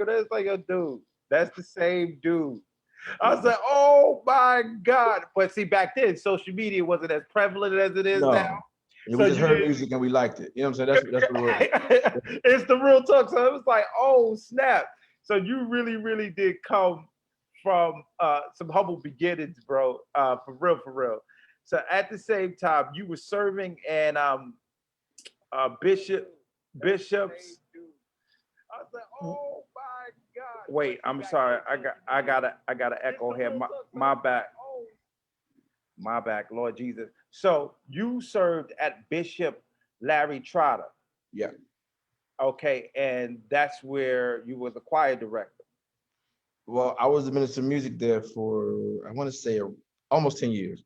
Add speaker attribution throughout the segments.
Speaker 1: It's like, yo, dude, that's the same dude. I was like, oh my God. But see, back then, social media wasn't as prevalent as it is now.
Speaker 2: No. Yeah, we
Speaker 1: So
Speaker 2: just
Speaker 1: you
Speaker 2: heard
Speaker 1: didn't.
Speaker 2: music and we liked it. You know what I'm saying? That's what it was.
Speaker 1: It's the real talk. So it was like, oh, snap. So you really, really did come from some humble beginnings, bro. For real, for real. So at the same time, you were serving and bishops. I was like, oh my God. Wait, I'm sorry. I gotta echo here. My back. My back, Lord Jesus. So you served at Bishop Larry Trotter.
Speaker 2: Yeah.
Speaker 1: Okay, and that's where you was a choir director.
Speaker 2: Well, I was the minister of music there for I want to say almost 10 years.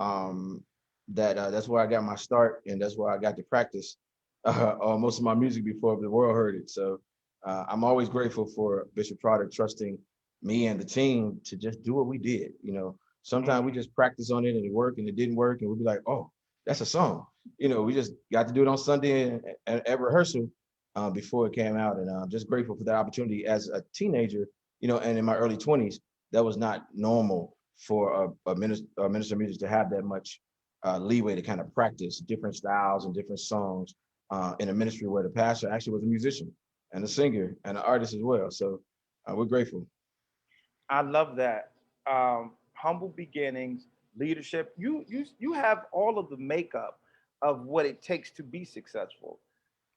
Speaker 2: Um, that's where I got my start, and that's where I got to practice most of my music before the world heard it. So I'm always grateful for Bishop Trotter trusting me and the team to just do what we did. You know, sometimes we just practice on it and it worked and it didn't work, and we'd be like, oh, that's a song. You know, we just got to do it on Sunday and at rehearsal before it came out, and I'm just grateful for that opportunity as a teenager. You know, and in my early 20s, that was not normal for a minister of music to have that much leeway to kind of practice different styles and different songs in a ministry where the pastor actually was a musician and a singer and an artist as well. So we're grateful.
Speaker 1: I love that. Humble beginnings, leadership. You have all of the makeup of what it takes to be successful.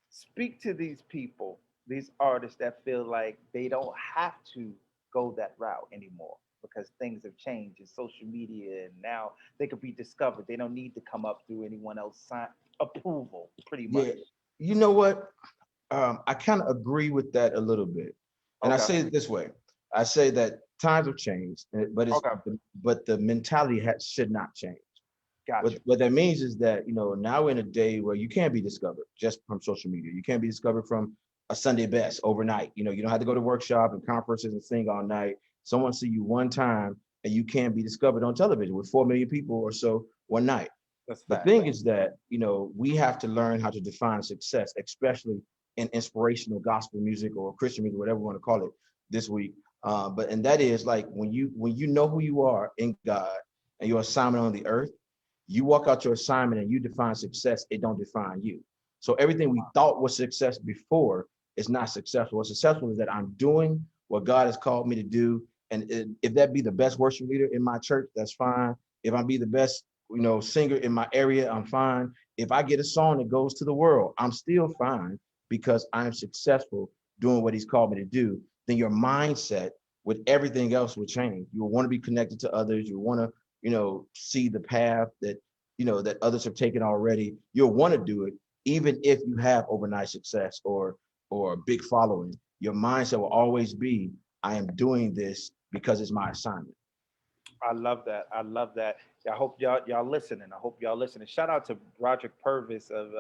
Speaker 1: Speak to these people, these artists that feel like they don't have to go that route anymore because things have changed in social media and now they could be discovered. They don't need to come up through anyone else's approval, pretty much.
Speaker 2: Yeah, you know what? I kind of agree with that a little bit, and I
Speaker 1: Okay.
Speaker 2: say it this way: I say that times have changed,
Speaker 1: Okay.
Speaker 2: but the mentality should not change.
Speaker 1: Gotcha.
Speaker 2: What that means is that now we're in a day where you can't be discovered just from social media. You can't be discovered from a Sunday best overnight. You don't have to go to workshop and conferences and sing all night. Someone see you one time and you can't be discovered on television with 4 million people or so one night.
Speaker 1: That's
Speaker 2: The
Speaker 1: fact.
Speaker 2: thing is that we have to learn how to define success, especially in inspirational gospel music or Christian music, whatever we want to call it this week. And that is like when you know who you are in God and your assignment on the earth, you walk out your assignment and you define success. It don't define you. So everything we thought was success before is not successful. What's successful is that I'm doing what God has called me to do. And if that be the best worship leader in my church, that's fine. If I be the best singer in my area, I'm fine. If I get a song that goes to the world, I'm still fine because I'm successful doing what he's called me to do. Then your mindset with everything else will change. You will want to be connected to others. You want to, see the path that others have taken already. You'll want to do it, even if you have overnight success or a big following. Your mindset will always be, I am doing this because it's my assignment.
Speaker 1: I love that. I love that. I hope y'all listening. I hope y'all listening. Shout out to Roger Purvis of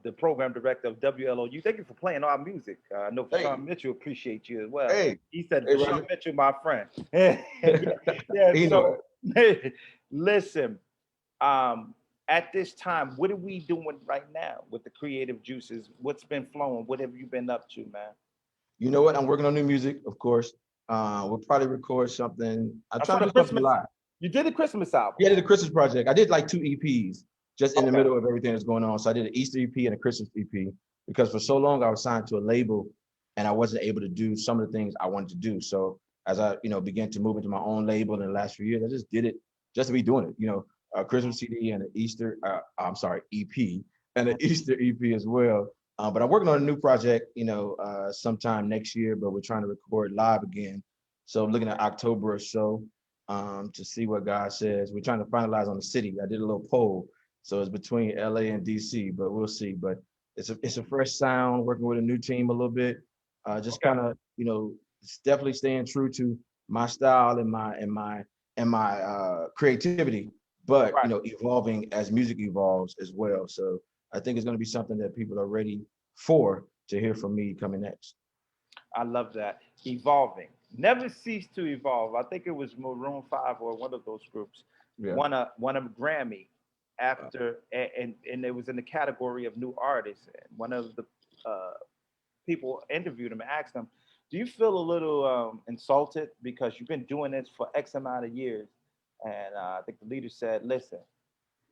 Speaker 1: the program director of WLOU. Thank you for playing our music. I know
Speaker 2: Hey,
Speaker 1: Vashawn Mitchell appreciate you as well.
Speaker 2: hey,
Speaker 1: He said
Speaker 2: hey,
Speaker 1: Vashawn
Speaker 2: Roger.
Speaker 1: Mitchell, my friend. Yeah, yeah.
Speaker 2: You know
Speaker 1: So
Speaker 2: it.
Speaker 1: listen. Um, at this time, what are we doing right now with the creative juices? What's been flowing? What have you been up to, man?
Speaker 2: You know what? I'm working on new music, of course. We'll probably record something. I'm
Speaker 1: I saw
Speaker 2: trying
Speaker 1: the
Speaker 2: to do something
Speaker 1: Christmas.
Speaker 2: live.
Speaker 1: You did a Christmas album.
Speaker 2: Yeah, I did a Christmas project. I did like two EPs just in the
Speaker 1: Okay.
Speaker 2: middle of everything that's going on. So I did an Easter EP and a Christmas EP because for so long I was signed to a label and I wasn't able to do some of the things I wanted to do. So as I, began to move into my own label in the last few years, I just did it just to be doing it. A Christmas CD and an Easter, I'm sorry, EP and an Easter EP as well. But I'm working on a new project, sometime next year, but we're trying to record live again. So I'm looking at October or so to see what God says. We're trying to finalize on the city. I did a little poll, so it's between LA and DC, but we'll see. But it's a fresh sound, working with a new team a little bit. Just
Speaker 1: Okay.
Speaker 2: kind of it's definitely staying true to my style and my creativity, but
Speaker 1: Right.
Speaker 2: evolving as music evolves as well. So I think it's going to be something that people are ready for to hear from me coming next.
Speaker 1: I love that. Evolving. Never cease to evolve. I think it was Maroon 5 or one of those groups
Speaker 2: Yeah.
Speaker 1: won a Grammy after and it was in the category of new artists. And one of the uh, people interviewed him and asked him, Do you feel a little insulted because you've been doing this for X amount of years? And I think the leader said, "Listen,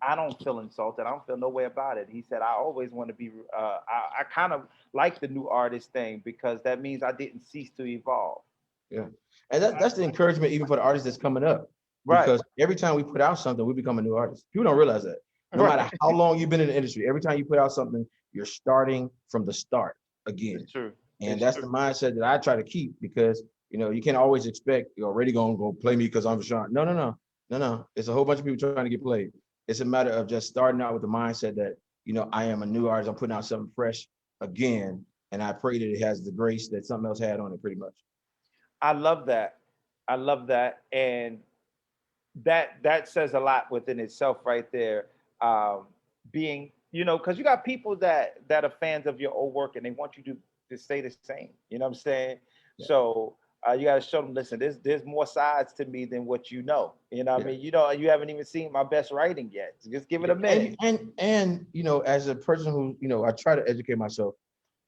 Speaker 1: I don't feel insulted. I don't feel no way about it." He said, "I always want to be. I kind of like the new artist thing because that means I didn't cease to evolve."
Speaker 2: Yeah. And that's the encouragement even for the artists that's coming up.
Speaker 1: Right.
Speaker 2: Because every time we put out something, we become a new artist. People don't realize that. No matter
Speaker 1: Right.
Speaker 2: how long you've been in the industry, every time you put out something, you're starting from the start again.
Speaker 1: It's true.
Speaker 2: And
Speaker 1: It's
Speaker 2: that's
Speaker 1: true.
Speaker 2: the mindset that I try to keep because you can't always expect you're already gonna go play me because I'm Vashawn. No, no, no, no, no. It's a whole bunch of people trying to get played. It's a matter of just starting out with the mindset that I am a new artist. I'm putting out something fresh again, and I pray that it has the grace that something else had on it, pretty much.
Speaker 1: I love that. I love that, and that says a lot within itself, right there. Um, Being, because you got people that are fans of your old work and they want you to stay the same. You know what I'm saying?
Speaker 2: Yeah,
Speaker 1: So you got to show them. Listen, there's more sides to me than what you know. You know what I
Speaker 2: yeah.
Speaker 1: mean? You haven't even seen my best writing yet. So just give it
Speaker 2: Yeah,
Speaker 1: a minute.
Speaker 2: and as a person who I try to educate myself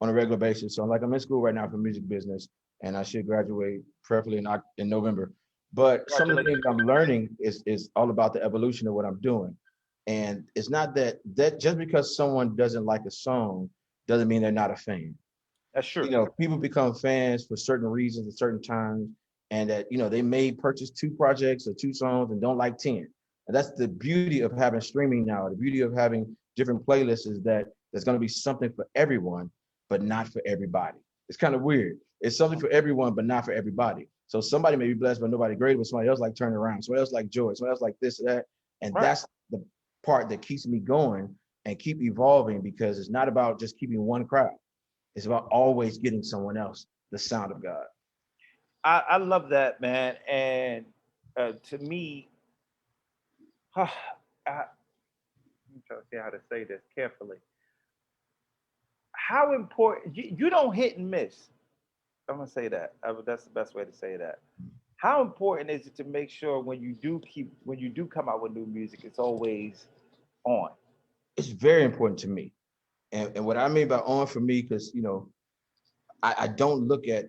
Speaker 2: on a regular basis. So like I'm in school right now for music business, and I should graduate preferably in November. But some of the things I'm learning is all about the evolution of what I'm doing, and it's not that just because someone doesn't like a song doesn't mean they're not a fan.
Speaker 1: That's true.
Speaker 2: People become fans for certain reasons at certain times, and that they may purchase two projects or two songs and don't like 10. And that's the beauty of having streaming now. The beauty of having different playlists is that there's going to be something for everyone, but not for everybody. It's kind of weird. It's something for everyone, but not for everybody. So somebody may be blessed by nobody great, but somebody else like Turn Around, somebody else like Joy, somebody else like this or that. And
Speaker 1: Right.
Speaker 2: that's the part that keeps me going and keep evolving, because it's not about just keeping one crowd. It's about always getting someone else the sound of God.
Speaker 1: I love that, man. And to me, I'm trying to see how to say this carefully. How important you don't hit and miss. I'm gonna say that. That's the best way to say that. How important is it to make sure when you do come out with new music, it's always on?
Speaker 2: It's very important to me. And what I mean by on for me, because I don't look at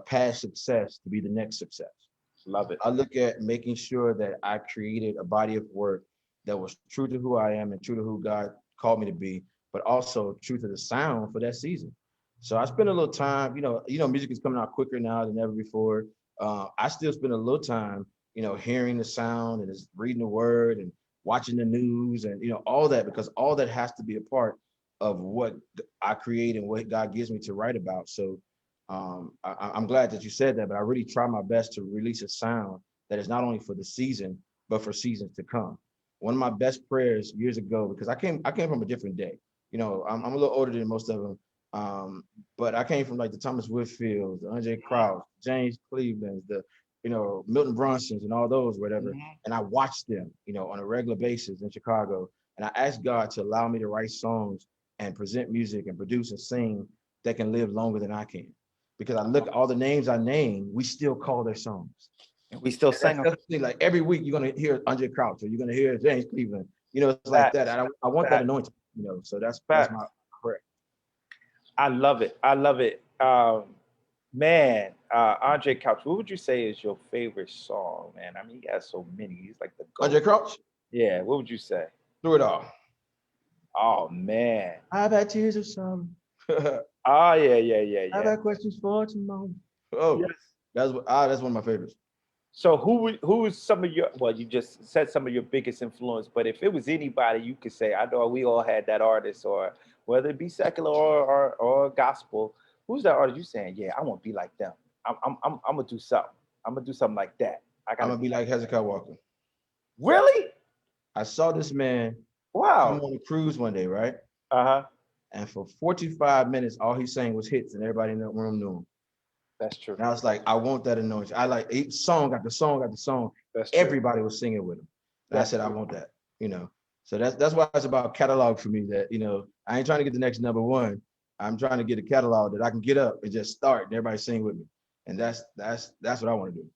Speaker 2: past success to be the next success.
Speaker 1: Love it.
Speaker 2: I look at making sure that I created a body of work that was true to who I am and true to who God called me to be, but also true to the sound for that season. So I spend a little time, music is coming out quicker now than ever before. I still spend a little time, hearing the sound and just reading the word and watching the news and all that, because all that has to be a part of what I create and what God gives me to write about. So I'm glad that you said that, but I really try my best to release a sound that is not only for the season, but for seasons to come. One of my best prayers years ago, because I came from a different day. I'm a little older than most of them, but I came from like the Thomas Woodfields, the Andre Crouch, James Cleveland's, the Milton Brunsons, and all those, whatever.
Speaker 1: Mhm.
Speaker 2: And I watched them, on a regular basis in Chicago, and I asked God to allow me to write songs and present music and produce and sing that can live longer than I can. Because I look at all the names I name, we still call their songs.
Speaker 1: And we still
Speaker 2: That's
Speaker 1: sing them.
Speaker 2: the thing. Like every week, you're gonna hear Andre Crouch or you're gonna hear James Cleveland. It's like that.
Speaker 1: Facts.
Speaker 2: And I want that
Speaker 1: Facts.
Speaker 2: anointing. So that's
Speaker 1: Facts.
Speaker 2: my prayer.
Speaker 1: I love it. I love it. Man, Andre Couch, what would you say is your favorite song, man? I mean, he has so many. He's like the
Speaker 2: Andre
Speaker 1: GOAT.
Speaker 2: Crouch,
Speaker 1: Yeah, what would you say?
Speaker 2: through it all.
Speaker 1: Oh man.
Speaker 2: I've had tears of sorrow.
Speaker 1: Oh yeah, yeah, yeah,
Speaker 2: I've
Speaker 1: yeah.
Speaker 2: had questions for tomorrow. Oh,
Speaker 1: Yes.
Speaker 2: that's one of my favorites.
Speaker 1: So who is some of your, well, you just said some of your biggest influence, but if it was anybody you could say, I know we all had that artist, or whether it be secular or gospel, who's that artist you saying, yeah, I want to be like them. I'm gonna do something. I'm gonna do something like that. I
Speaker 2: I'm
Speaker 1: gotta
Speaker 2: gonna
Speaker 1: be
Speaker 2: be like Hezekiah Walker.
Speaker 1: really?
Speaker 2: I saw this man come
Speaker 1: Wow.
Speaker 2: on a cruise one day, right?
Speaker 1: Uh-huh.
Speaker 2: And for 45 minutes, all he sang was hits, and everybody in the room knew him.
Speaker 1: That's true.
Speaker 2: And I was like, I want that anointing. I like each song after song after song.
Speaker 1: That's true.
Speaker 2: Everybody was singing with him. And I
Speaker 1: That's
Speaker 2: said, I
Speaker 1: true.
Speaker 2: want that. So that's why it's about catalog for me. That I ain't trying to get the next number one. I'm trying to get a catalog that I can get up and just start and everybody sing with me. And that's what I want to do.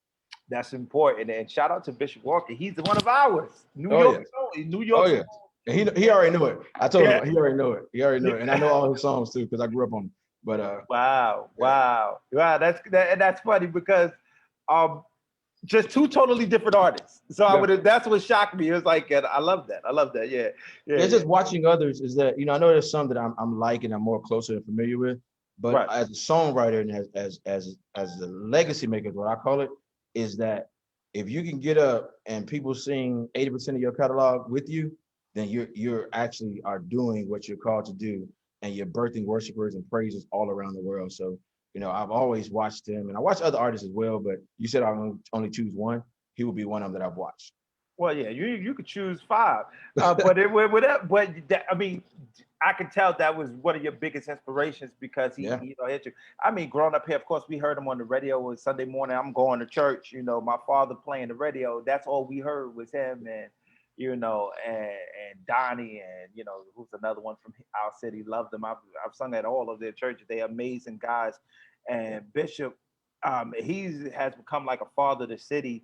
Speaker 1: That's important. And shout out to Bishop Walker. He's one of ours. New
Speaker 2: Oh
Speaker 1: York
Speaker 2: yeah.
Speaker 1: New
Speaker 2: Oh
Speaker 1: York.
Speaker 2: yeah. And he already knew it. I told
Speaker 1: Yeah.
Speaker 2: him he already know it. He already know
Speaker 1: Yeah.
Speaker 2: it. And I know all his songs too, because I grew up on them. But
Speaker 1: Wow,
Speaker 2: yeah,
Speaker 1: wow, wow. And that's funny because um just two totally different artists. So I
Speaker 2: yeah.
Speaker 1: would that's what shocked me. It was like, and I love that. I love that. Yeah, yeah,
Speaker 2: It's
Speaker 1: yeah.
Speaker 2: just watching others is that, I know there's some that I'm liking, I'm more closer and familiar with, but
Speaker 1: Right.
Speaker 2: as a songwriter and as a legacy maker, what I call it, is that if you can get up and people sing 80% of your catalog with you, then you're actually are doing what you're called to do, and you're birthing worshipers and praisers all around the world. So, I've always watched him, and I watch other artists as well, but you said I only choose one. He will be one of them that I've watched.
Speaker 1: Well, yeah, you could choose five, but it with that, but that, I mean, I could tell that was one of your biggest inspirations because he,
Speaker 2: Yeah.
Speaker 1: hit you. I mean, growing up here, of course, we heard him on the radio. It was Sunday morning. I'm going to church. My father playing the radio. That's all we heard was him, and and Donnie, and who's another one from our city. Loved them. I've sung at all of their churches. They're amazing guys, and Bishop, he has become like a father of the city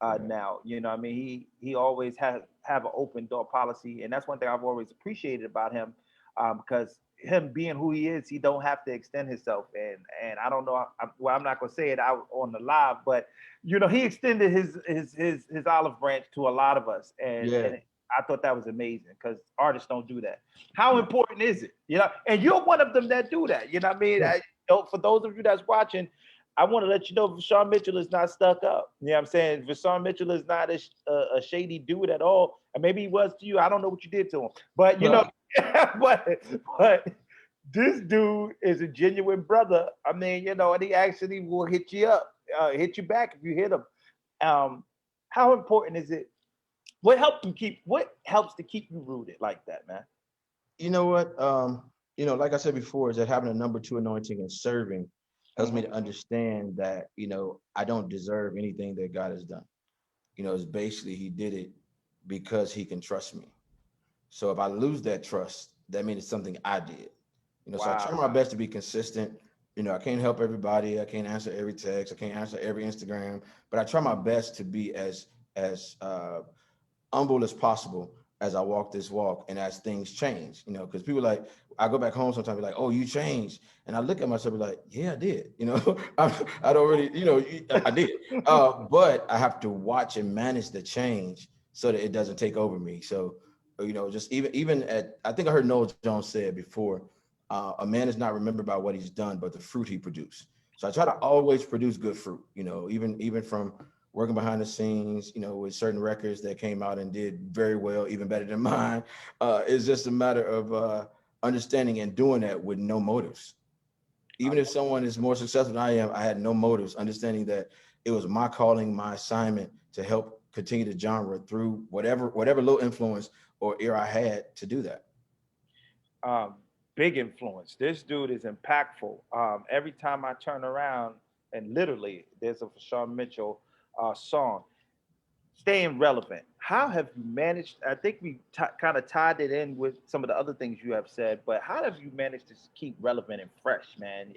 Speaker 2: Yeah.
Speaker 1: now. I mean, he always has have an open door policy, and that's one thing I've always appreciated about him, because him being who he is, he don't have to extend himself. And I don't know, well, I'm not gonna say it out on the live, but he extended his olive branch to a lot of us,
Speaker 2: Yeah.
Speaker 1: and I thought that was amazing because artists don't do that. How
Speaker 2: No.
Speaker 1: important is it? And you're one of them that do that. You know what I mean?
Speaker 2: Yeah.
Speaker 1: For those of you that's watching, I want to let you know Vashawn Mitchell is not stuck up. You know what I'm saying? Vashawn Mitchell is not a shady dude at all. And maybe he was to you. I don't know what you did to him. But, but, but this dude is a genuine brother. I mean, and he actually will hit you up, hit you back if you hit him. Um, how important is it? What helps to keep you rooted like that, man?
Speaker 2: You know what? Like I said before, is that having a number two anointing and serving helps me
Speaker 1: Mhm.
Speaker 2: to understand that, I don't deserve anything that God has done. It's basically he did it because he can trust me. So if I lose that trust, that means it's something I did. So I try
Speaker 1: Wow.
Speaker 2: my best to be consistent. I can't help everybody. I can't answer every text. I can't answer every Instagram, but I try my best to be as humble as possible as I walk this walk and as things change, because people like, I go back home sometimes be like, oh, you changed. And I look at myself and be like, yeah, I did. I don't really, I did. But I have to watch and manage the change so that it doesn't take over me. So, just even I think I heard Noel Jones say it before, a man is not remembered by what he's done, but the fruit he produced. So I try to always produce good fruit, even from working behind the scenes, with certain records that came out and did very well, even better than mine. It's just a matter of understanding and doing that with no motives. Even if someone is more successful than I am, I had no motives, understanding that it was my calling, my assignment to help continue the genre through whatever little influence or ear I had to do that.
Speaker 1: um, Big influence. This dude is impactful. Every time I turn around, and literally, there's a Vashawn Mitchell song. Staying relevant. How have you managed? I think we kind of tied it in with some of the other things you have said, but how have you managed to keep relevant and fresh, man?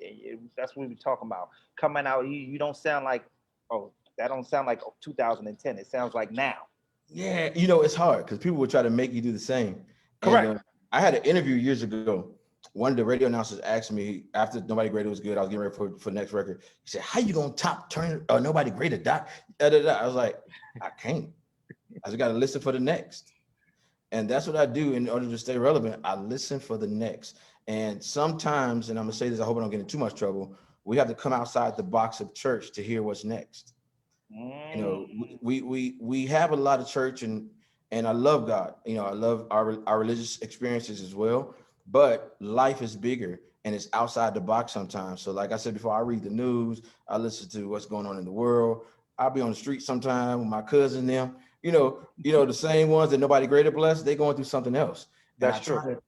Speaker 1: That's what we're talking about. Coming out, you don't sound like, oh, that don't sound like 2010. It sounds like now.
Speaker 2: Yeah, it's hard because people will try to make you do the same. And
Speaker 1: Correct.
Speaker 2: I had an interview years ago. One of the radio announcers asked me after Nobody Greater was good, I was getting ready for the next record. He said, "How you gonna top turn Nobody Greater dot?" Da, da, da. I was like, I can't. I just got to listen for the next. And that's what I do in order to stay relevant. I listen for the next. And sometimes, and I'm gonna say this, I hope I don't get in too much trouble. We have to come outside the box of church to hear what's next.
Speaker 1: Mm,
Speaker 2: We have a lot of church, and I love God. I love our religious experiences as well, but life is bigger and it's outside the box sometimes. So like I said before, I read the news, I listen to what's going on in the world. I'll be on the street sometime with my cousin them, the same ones that Nobody Greater bless, they going through something else. And I
Speaker 1: that's
Speaker 2: try
Speaker 1: true.
Speaker 2: to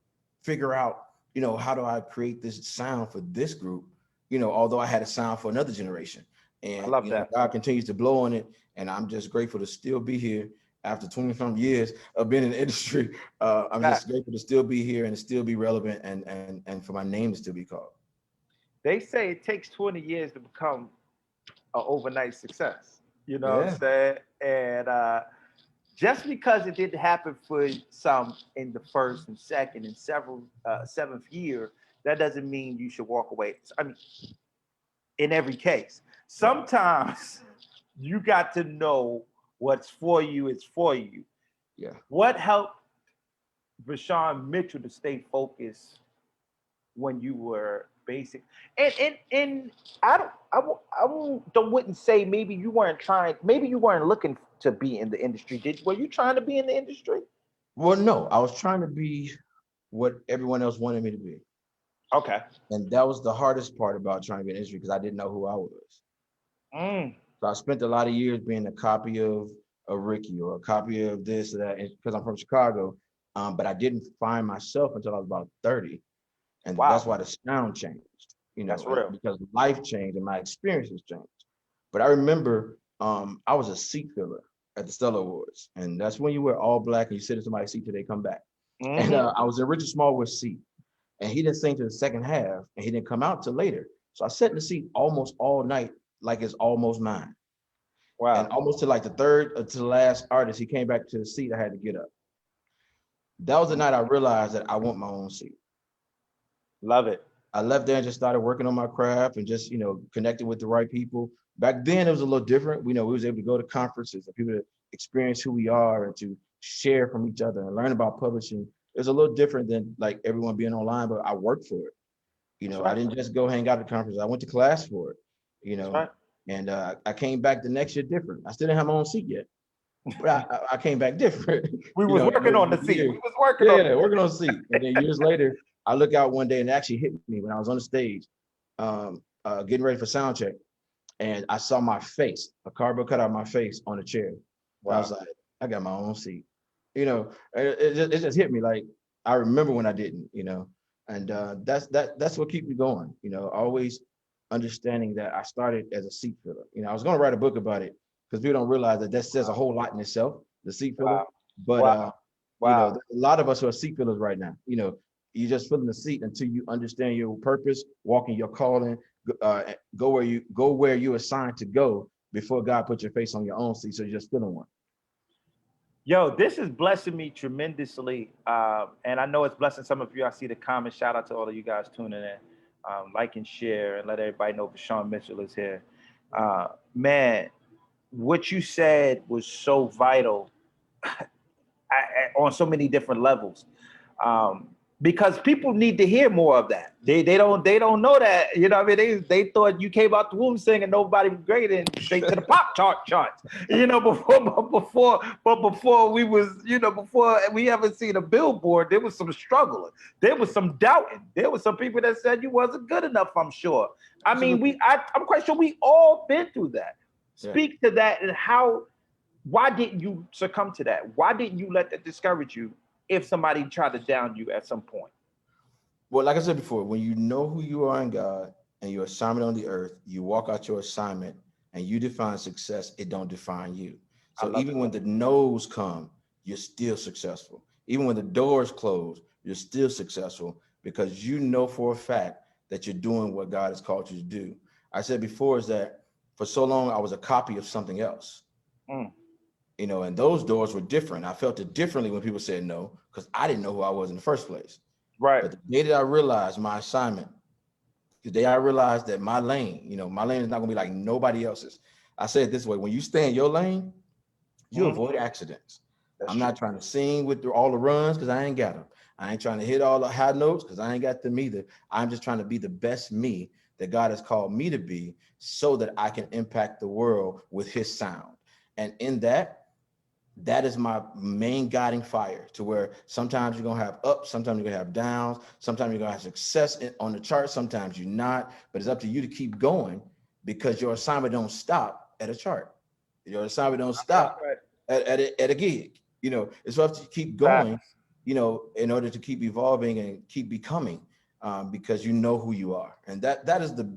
Speaker 2: figure out, how do I create this sound for this group, although I had a sound for another generation.
Speaker 1: I
Speaker 2: And
Speaker 1: love that.
Speaker 2: God continues to blow on it, and I'm just grateful to still be here after 20 some years of being in the industry. I'm just
Speaker 1: Fact.
Speaker 2: grateful to still be here and to still be relevant, and for my name to still be called.
Speaker 1: They say it takes 20 years to become an overnight success. You know what I'm
Speaker 2: Yeah,
Speaker 1: saying? And just because it didn't happen for some in the first and second and several seventh year that doesn't mean you should walk away. I mean, in every case, sometimes you got to know what's for you is for you.
Speaker 2: Yeah.
Speaker 1: What helped Vashawn Mitchell to stay focused when you were basic? And wouldn't say maybe you weren't trying, maybe you weren't looking to be in the industry. Were you trying to be in the industry?
Speaker 2: Well, no, I was trying to be what everyone else wanted me to be.
Speaker 1: Okay.
Speaker 2: And that was the hardest part about trying to be in the industry because I didn't know who I was. So I spent a lot of years being a copy of a Ricky or a copy of this or that because I'm from Chicago. But I didn't find myself until I was about 30. And
Speaker 1: Wow.
Speaker 2: that's why the sound changed,
Speaker 1: That's real.
Speaker 2: because life changed and my experiences changed. But I remember I was a seat filler at the Stella Awards. And that's when you wear all black and you sit in somebody's seat till they come back. And I was in Richard Smallwood's seat. And he didn't sing to the second half and he didn't come out till later. So I sat in the seat almost all night like it's almost mine.
Speaker 1: Wow.
Speaker 2: And almost to like the third to the last artist, he came back to the seat. I had to get up. That was the night I realized that I want my own seat.
Speaker 1: Love it.
Speaker 2: I left there and just started working on my craft and just, connecting with the right people. Back then it was a little different. We was able to go to conferences and people to experience who we are and to share from each other and learn about publishing. It was a little different than like everyone being online, but I worked for it. I didn't just go hang out at the conference. I went to class for it,
Speaker 1: Right.
Speaker 2: and I came back the next year different. I still didn't have my own seat yet, but I came back different.
Speaker 1: We was working on the seat. We was working
Speaker 2: working on the seat. And then years later, I look out one day and it actually hit me when I was on the stage, getting ready for sound check. And I saw my face, a cardboard cut out of my face on a chair. Wow. I was like, I got my own seat. It just hit me like I remember when I didn't, and that's what keeps me going. Always understanding that I started as a seat filler. I was going to write a book about it because people don't realize that says a whole lot in itself, the seat filler. But a lot of us who are seat fillers right now, you're just filling the seat until you understand your purpose, walking your calling, go where you're assigned to go before God put your face on your own seat. So you're just filling one.
Speaker 1: Yo, this is blessing me tremendously. And I know it's blessing some of you. I see the comments. Shout out to all of you guys tuning in. Like and share and let everybody know Vashawn Mitchell is here. Man, what you said was so vital on so many different levels. Because people need to hear more of that. They don't know that. I mean, they thought you came out the womb singing Nobody Was Great and straight to the pop charts. Before we was, before we ever seen a billboard, there was some struggling. There was some doubting. There was some people that said you wasn't good enough, I'm sure. I mean, I'm quite sure we all been through that. Yeah. Speak to that and why didn't you succumb to that? Why didn't you let that discourage you? If somebody tried to down you at some point?
Speaker 2: Well, like I said before, when you know who you are in God and your assignment on the earth, you walk out your assignment and you define success, it don't define you. So even when the no's come, you're still successful. Even when the doors close, you're still successful because you know for a fact that you're doing what God has called you to do. I said before is that for so long, I was a copy of something else. And those doors were different. I felt it differently when people said no, because I didn't know who I was in the first place.
Speaker 1: Right.
Speaker 2: But the day that I realized my assignment, the day I realized that my lane is not gonna be like nobody else's. I say it this way: when you stay in your lane, you avoid accidents. I'm not trying to sing with all the runs because I ain't got them. I ain't trying to hit all the high notes because I ain't got them either. I'm just trying to be the best me that God has called me to be so that I can impact the world with his sound. And in that is my main guiding fire to where sometimes you're going to have ups, sometimes you're going to have downs, sometimes you're going to have success on the chart, sometimes you're not, but it's up to you to keep going because your assignment don't stop at a chart. Your assignment don't stop at a gig. It's up to keep going, in order to keep evolving and keep becoming because you know who you are. And that is the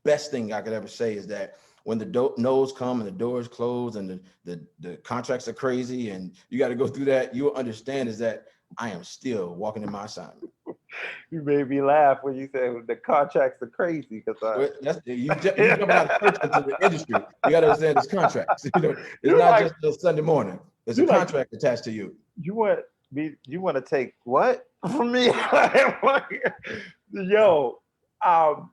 Speaker 2: best thing I could ever say is that when the no's come and the doors close and the contracts are crazy and you got to go through that, you will understand is that I am still walking in my assignment.
Speaker 1: You made me laugh when you said the contracts are crazy because
Speaker 2: you jump out of church into the industry. You got to understand it's contracts. It's not just a Sunday morning. There's a contract attached to you.
Speaker 1: You want to take what from me? Yo, um,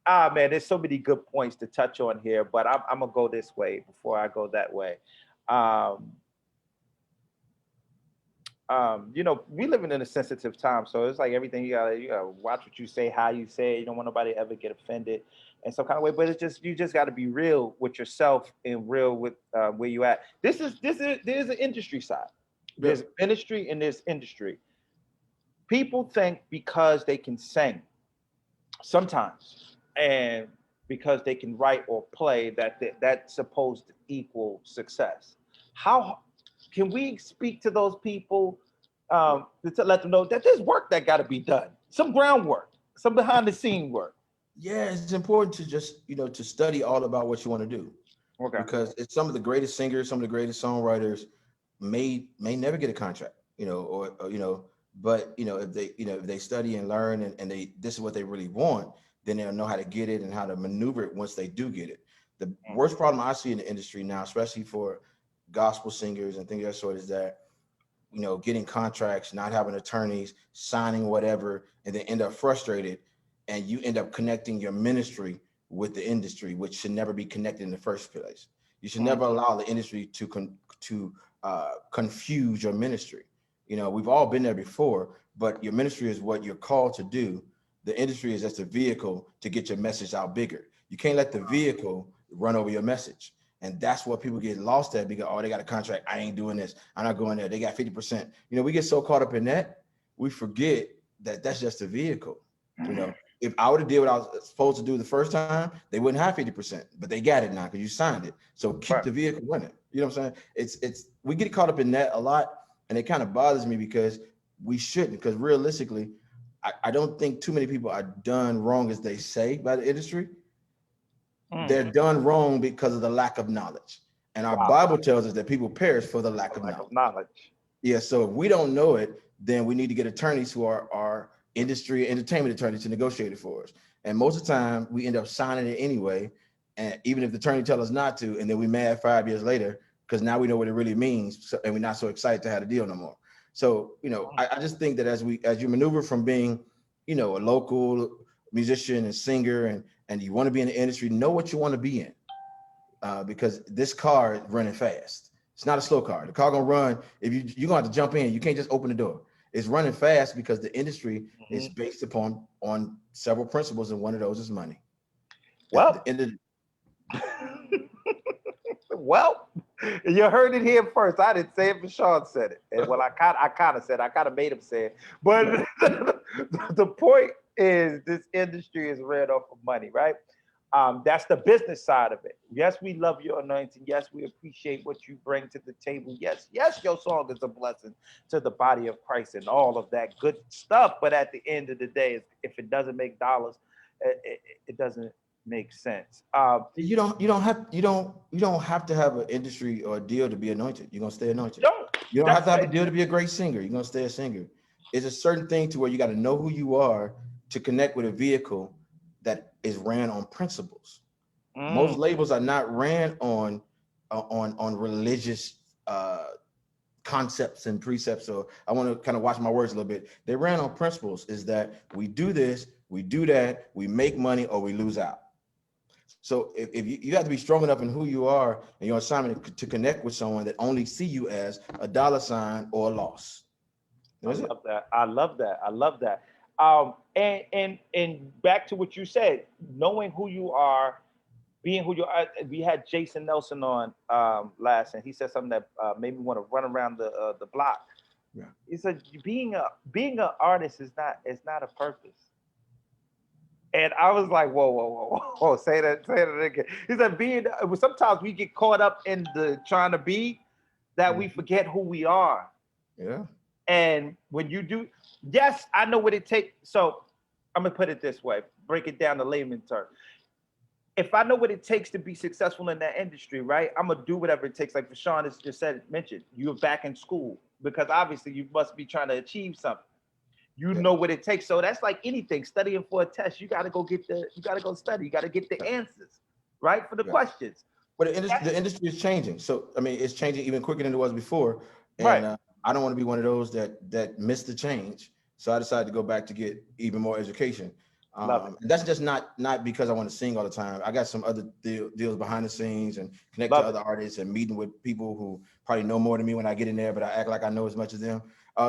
Speaker 1: man, there's so many good points to touch on here, but I'm gonna go this way before I go that way. Um, we living in a sensitive time, so it's like everything you gotta watch what you say, how you say it. You don't want nobody to ever get offended in some kind of way. But it's just you just got to be real with yourself and real with where you at. There's an industry side.
Speaker 2: Yeah.
Speaker 1: There's ministry and there's industry. People think because they can sing sometimes, and because they can write or play that's supposed to equal success. How can we speak to those people to let them know that there's work that got to be done, some groundwork, some behind the scene work?
Speaker 2: Yeah, it's important to just, to study all about what you want to do,
Speaker 1: Okay.
Speaker 2: because it's some of the greatest singers, some of the greatest songwriters may never get a contract, but if they study and learn, and this is what they really want, then they'll know how to get it and how to maneuver it once they do get it. The worst problem I see in the industry now, especially for gospel singers and things of that sort, is that getting contracts, not having attorneys, signing whatever, and then end up frustrated, and you end up connecting your ministry with the industry, which should never be connected in the first place. You should never allow the industry to confuse your ministry. We've all been there before, but your ministry is what you're called to do. The industry is just a vehicle to get your message out bigger. You can't let the vehicle run over your message. And that's what people get lost at, because, oh, they got a contract. I ain't doing this. I'm not going there. They got 50%. We get so caught up in that, we forget that that's just a vehicle. If I would have did what I was supposed to do the first time, they wouldn't have 50%, but they got it now because you signed it. So keep
Speaker 1: Right.
Speaker 2: the vehicle running. You know what I'm saying? It's we get caught up in that a lot, and it kind of bothers me because we shouldn't. Because realistically, I don't think too many people are done wrong as they say by the industry. They're done wrong because of the lack of knowledge. And our
Speaker 1: Wow.
Speaker 2: Bible tells us that people perish for the lack
Speaker 1: A
Speaker 2: of
Speaker 1: lack of
Speaker 2: knowledge.
Speaker 1: knowledge.
Speaker 2: Yeah, so if we don't know it, then we need to get attorneys who are industry entertainment attorneys to negotiate it for us. And most of the time, we end up signing it anyway, and even if the attorney tells us not to, and then we mad 5 years later because now we know what it really means, and we're not so excited to have a deal no more. So I just think that as you maneuver from being a local musician and singer, and you want to be in the industry, know what you want to be in, because this car is running fast. It's not a slow car. The car gonna run. If you're gonna have to jump in, you can't just open the door. It's running fast because the industry is based on several principles, and one of those is money. At
Speaker 1: Well,
Speaker 2: the end of
Speaker 1: well, you heard it here first. I didn't say it, Vashawn said it. And well, I kind of made him say it. But the point is, this industry is ran off of money, right? That's the business side of it. Yes, we love your anointing. Yes, we appreciate what you bring to the table. Yes, your song is a blessing to the body of Christ and all of that good stuff. But at the end of the day, if it doesn't make dollars, it doesn't make sense.
Speaker 2: you don't have to have an industry or a deal to be anointed. You're gonna stay anointed.
Speaker 1: Don't.
Speaker 2: You don't have
Speaker 1: That's
Speaker 2: to have a
Speaker 1: it.
Speaker 2: deal to be a great singer. You're gonna stay a singer. It's a certain thing to where you got to know who you are to connect with a vehicle that is ran on principles. Most
Speaker 1: Mm.
Speaker 2: labels are not ran on religious concepts and precepts. So I want to kind of watch my words a little bit. They ran on principles. Is that we do this, we do that, we make money, or we lose out. So if you have to be strong enough in who you are and your assignment to connect with someone that only see you as a dollar sign or a loss.
Speaker 1: I
Speaker 2: That's it.
Speaker 1: love that. I love that. I love that. And back to what you said, knowing who you are, being who you are. We had Jason Nelson on last, and he said something that made me want to run around the block.
Speaker 2: Yeah.
Speaker 1: He said being an artist is not a purpose. And I was like, whoa, whoa, whoa, whoa, say that again. He said sometimes we get caught up in the trying to be that we forget who we are.
Speaker 2: Yeah.
Speaker 1: And when you do, yes, I know what it takes. So I'm gonna put it this way, break it down to layman terms. If I know what it takes to be successful in that industry, right, I'm gonna do whatever it takes. Like Vashawn has just mentioned, you're back in school because obviously you must be trying to achieve something. You
Speaker 2: Yeah.
Speaker 1: know what it takes. So that's like anything, studying for a test. You gotta go study. You gotta get the answers, right, for the
Speaker 2: Yeah.
Speaker 1: questions.
Speaker 2: But the industry is changing. So I mean, it's changing even quicker than it was before.
Speaker 1: Right.
Speaker 2: And I don't want to be one of those that miss the change. So I decided to go back to get even more education.
Speaker 1: Love it.
Speaker 2: And that's just not because I want to sing all the time. I got some other deals behind the scenes and connect to
Speaker 1: Love it.
Speaker 2: other artists and meeting with people who probably know more than me when I get in there, but I act like I know as much as them.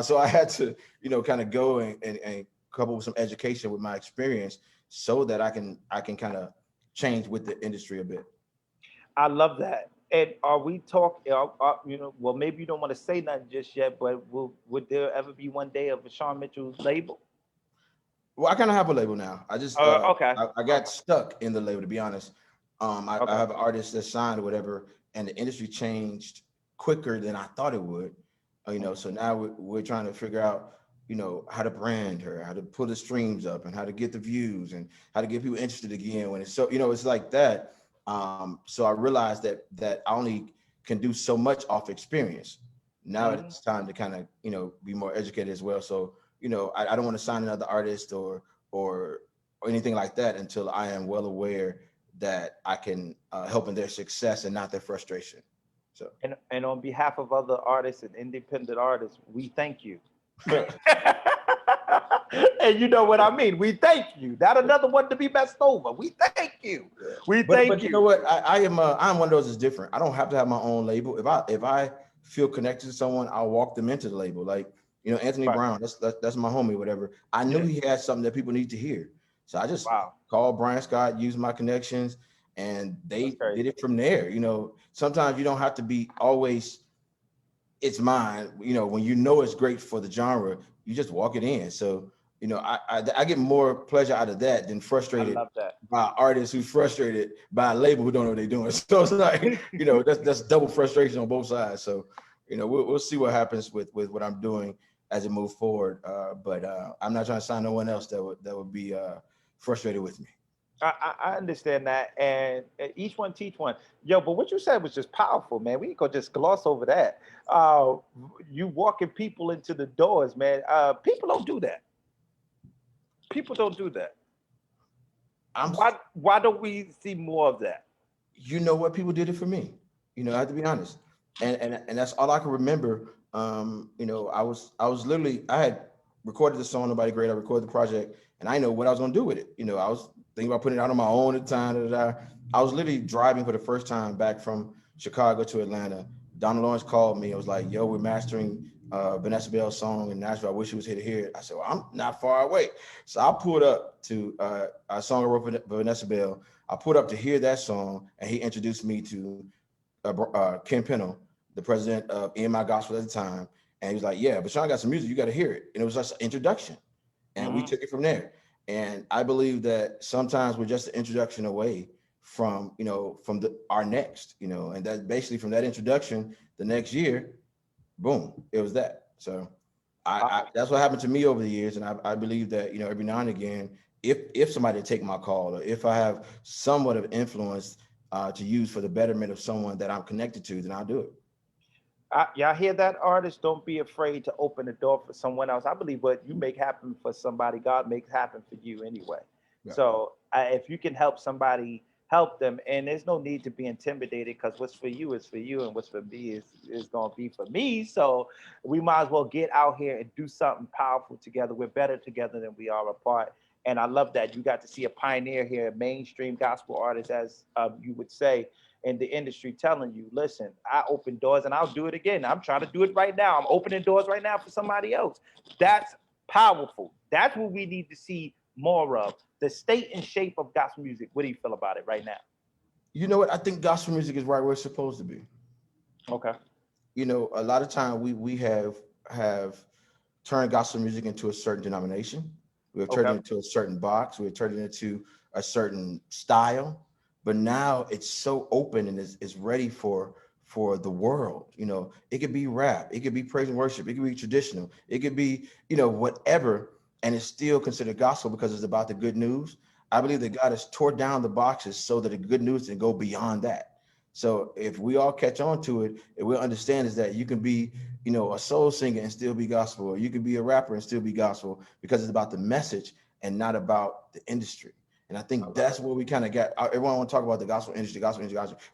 Speaker 2: So I had to, kind of go and couple with some education with my experience so that I can kind of change with the industry a bit.
Speaker 1: I love that. And are we talking? Well, maybe you don't want to say nothing just yet, but would there ever be one day of Vashawn Mitchell's label?
Speaker 2: Well, I kind of have a label now. I just
Speaker 1: Okay.
Speaker 2: I got
Speaker 1: Okay.
Speaker 2: stuck in the label, to be honest. I
Speaker 1: Okay.
Speaker 2: have an artist that signed or whatever, and the industry changed quicker than I thought it would. So now we're trying to figure out, how to brand her, how to pull the streams up, and how to get the views, and how to get people interested again. When it's so, it's like that. So I realized that I only can do so much off experience. Now
Speaker 1: Mhm.
Speaker 2: it's time to kind of, be more educated as well. So I don't want to sign another artist or or anything like that until I am well aware that I can help in their success and not their frustration. So
Speaker 1: And on behalf of other artists and independent artists, we thank you. And you know what I mean. We thank you. Not another one to be messed over. We thank you.
Speaker 2: yeah.
Speaker 1: We
Speaker 2: But
Speaker 1: thank
Speaker 2: you know
Speaker 1: you.
Speaker 2: what? I'm one of those that's different. I don't have to have my own label. If I feel connected to someone, I'll walk them into the label. Like, Anthony
Speaker 1: Right.
Speaker 2: Brown, that's my homie, whatever. I knew
Speaker 1: Yeah.
Speaker 2: he had something that people need to hear. So I just
Speaker 1: Wow.
Speaker 2: called Brian Scott, used my connections, and
Speaker 1: That's
Speaker 2: they did
Speaker 1: crazy.
Speaker 2: it from there. Sometimes you don't have to be always it's mine. When it's great for the genre, you just walk it in. So, I get more pleasure out of that than
Speaker 1: I
Speaker 2: frustrated
Speaker 1: love that.
Speaker 2: by artists who's frustrated by a label who don't know what they're doing. So it's like, that's double frustration on both sides. So, we'll see what happens with what I'm doing as it moves forward. But I'm not trying to sign no one else that would be frustrated with me.
Speaker 1: I understand that, and each one teach one. Yo, but what you said was just powerful, man. We ain't gonna just gloss over that. Uh, you walking people into the doors, man. People don't do that. People don't do that.
Speaker 2: I'm,
Speaker 1: Why don't we see more of that?
Speaker 2: what, people did it for me. I have to be honest, and that's all I can remember. I was literally, I had recorded the song Nobody Great. I recorded the project, and I know what I was gonna do with it. I was thinking about putting it out on my own at the time. Da, da, da. I was literally driving for the first time back from Chicago to Atlanta. Donna Lawrence called me. It was like, "Yo, we're mastering Vanessa Bell's song in Nashville. I wish you was here to hear it." I said, "Well, I'm not far away." So I pulled up to a song I wrote for Vanessa Bell. I pulled up to hear that song, and he introduced me to Ken Pennell, the president of EMI Gospel at the time. And he was like, "Yeah, but Sean got some music. You got to hear it." And it was just an introduction. And we
Speaker 1: Hmm.
Speaker 2: took it from there. And I believe that sometimes we're just an introduction away from our next, and that basically from that introduction, the next year, boom, it was that. So that's what happened to me over the years. And I believe that, every now and again, if somebody take my call, or if I have somewhat of influence to use for the betterment of someone that I'm connected to, then I'll do it.
Speaker 1: Y'all hear that, artists? Don't be afraid to open the door for someone else. I believe what you make happen for somebody, God makes happen for you anyway.
Speaker 2: Yeah.
Speaker 1: So if you can help somebody, help them, and there's no need to be intimidated because what's for you is for you, and what's for me is gonna be for me. So we might as well get out here and do something powerful together. We're better together than we are apart. And I love that you got to see a pioneer here, a mainstream gospel artist, as you would say, in the industry telling you, listen, I open doors and I'll do it again. I'm trying to do it right now. I'm opening doors right now for somebody else. That's powerful. That's what we need to see more of. The state and shape of gospel music. What do you feel about it right now?
Speaker 2: You know what? I think gospel music is right where it's supposed to be.
Speaker 1: Okay.
Speaker 2: A lot of time we have turned gospel music into a certain denomination. We have turned
Speaker 1: Okay.
Speaker 2: it into a certain box. We have turned it into a certain style. But now it's so open and is ready for the world. It could be rap, it could be praise and worship, it could be traditional, it could be, whatever, and it's still considered gospel because it's about the good news. I believe that God has tore down the boxes so that the good news can go beyond that. So if we all catch on to it, and we'll understand is that you can be, a soul singer and still be gospel, or you can be a rapper and still be gospel because it's about the message and not about the industry. And I think that's where we kind of got. Everyone want to talk about the gospel industry, gospel.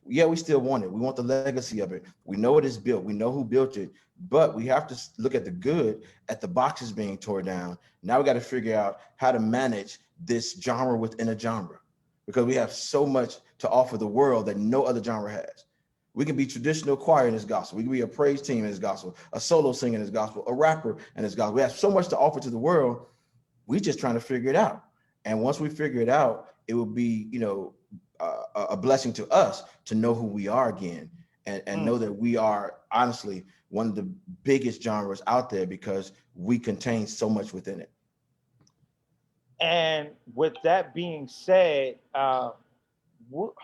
Speaker 2: Yeah, we still want it. We want the legacy of it. We know it is built. We know who built it. But we have to look at the good, at the boxes being torn down. Now we got to figure out how to manage this genre within a genre, because we have so much to offer the world that no other genre has. We can be traditional choir in this gospel. We can be a praise team in this gospel, a solo singer in this gospel, a rapper in this gospel. We have so much to offer to the world. We just trying to figure it out. And once we figure it out, it will be, a blessing to us to know who we are again, and know that we are honestly one of the biggest genres out there because we contain so much within it.
Speaker 1: And with that being said, what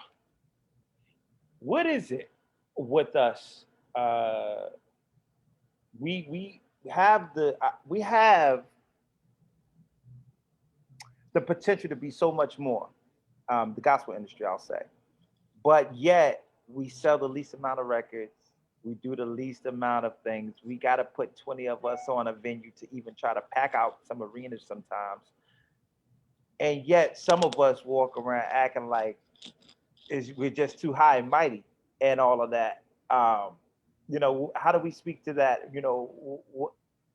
Speaker 1: is it with us? We have the potential to be so much more, the gospel industry, I'll say, but yet we sell the least amount of records. We do the least amount of things. We got to put 20 of us on a venue to even try to pack out some arenas sometimes. And yet some of us walk around acting like we're just too high and mighty and all of that. How do we speak to that?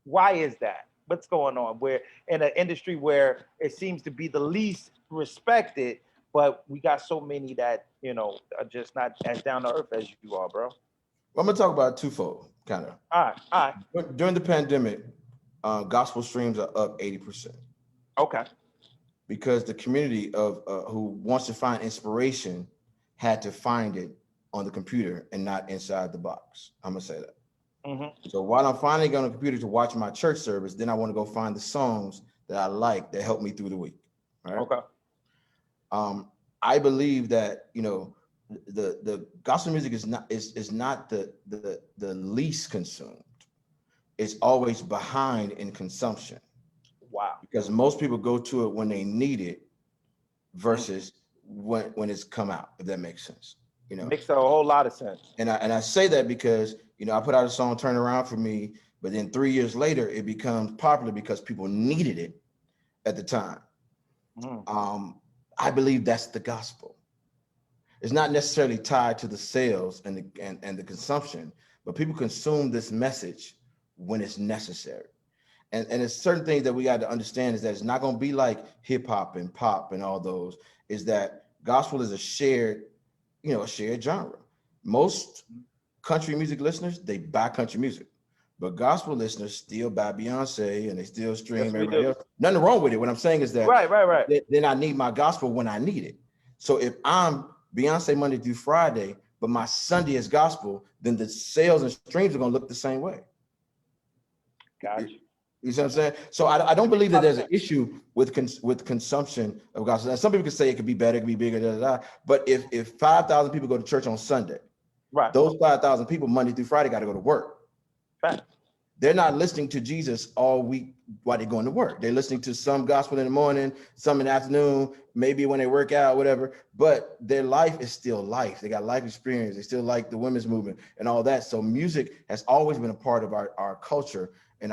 Speaker 1: Why is that? What's going on? We're in an industry where it seems to be the least respected, but we got so many that are just not as down to earth as you are, bro.
Speaker 2: Well, I'm gonna talk about twofold, kind of.
Speaker 1: All right.
Speaker 2: During the pandemic, gospel streams are up 80%.
Speaker 1: Okay.
Speaker 2: Because the community of who wants to find inspiration had to find it on the computer and not inside the box. I'm gonna say that.
Speaker 1: Mm-hmm.
Speaker 2: So while I'm finally going on the computer to watch my church service, then I want to go find the songs that I like that help me through the week. Right?
Speaker 1: Okay.
Speaker 2: I believe that the gospel music is not the least consumed. It's always behind in consumption.
Speaker 1: Wow.
Speaker 2: Because most people go to it when they need it versus when it's come out, if that makes sense.
Speaker 1: Makes a whole lot of sense.
Speaker 2: And I say that because I put out a song "Turn Around for Me," but then 3 years later it becomes popular because people needed it at the time. I believe that's the gospel. It's not necessarily tied to the sales and the consumption, but people consume this message when it's necessary. And it's certain things that we got to understand is that it's not going to be like hip hop and pop and all those. Is that gospel is a shared genre. Most country music listeners, they buy country music, but gospel listeners still buy Beyonce and they still stream everybody else. Nothing wrong with it. What I'm saying is that
Speaker 1: right.
Speaker 2: Then I need my gospel when I need it. So if I'm Beyonce Monday through Friday, but my Sunday is gospel, then the sales and streams are going to look the same way.
Speaker 1: Gotcha.
Speaker 2: You see what I'm saying? So I don't believe that there's an issue with consumption of gospel. And some people could say it could be better, it could be bigger, but if 5,000 people go to church on Sunday,
Speaker 1: right,
Speaker 2: those 5,000 people Monday through Friday got to go to work.
Speaker 1: Right.
Speaker 2: They're not listening to Jesus all week while they're going to work. They're listening to some gospel in the morning, some in the afternoon, maybe when they work out, whatever. But their life is still life. They got life experience. They still like the women's movement and all that. So music has always been a part of our culture and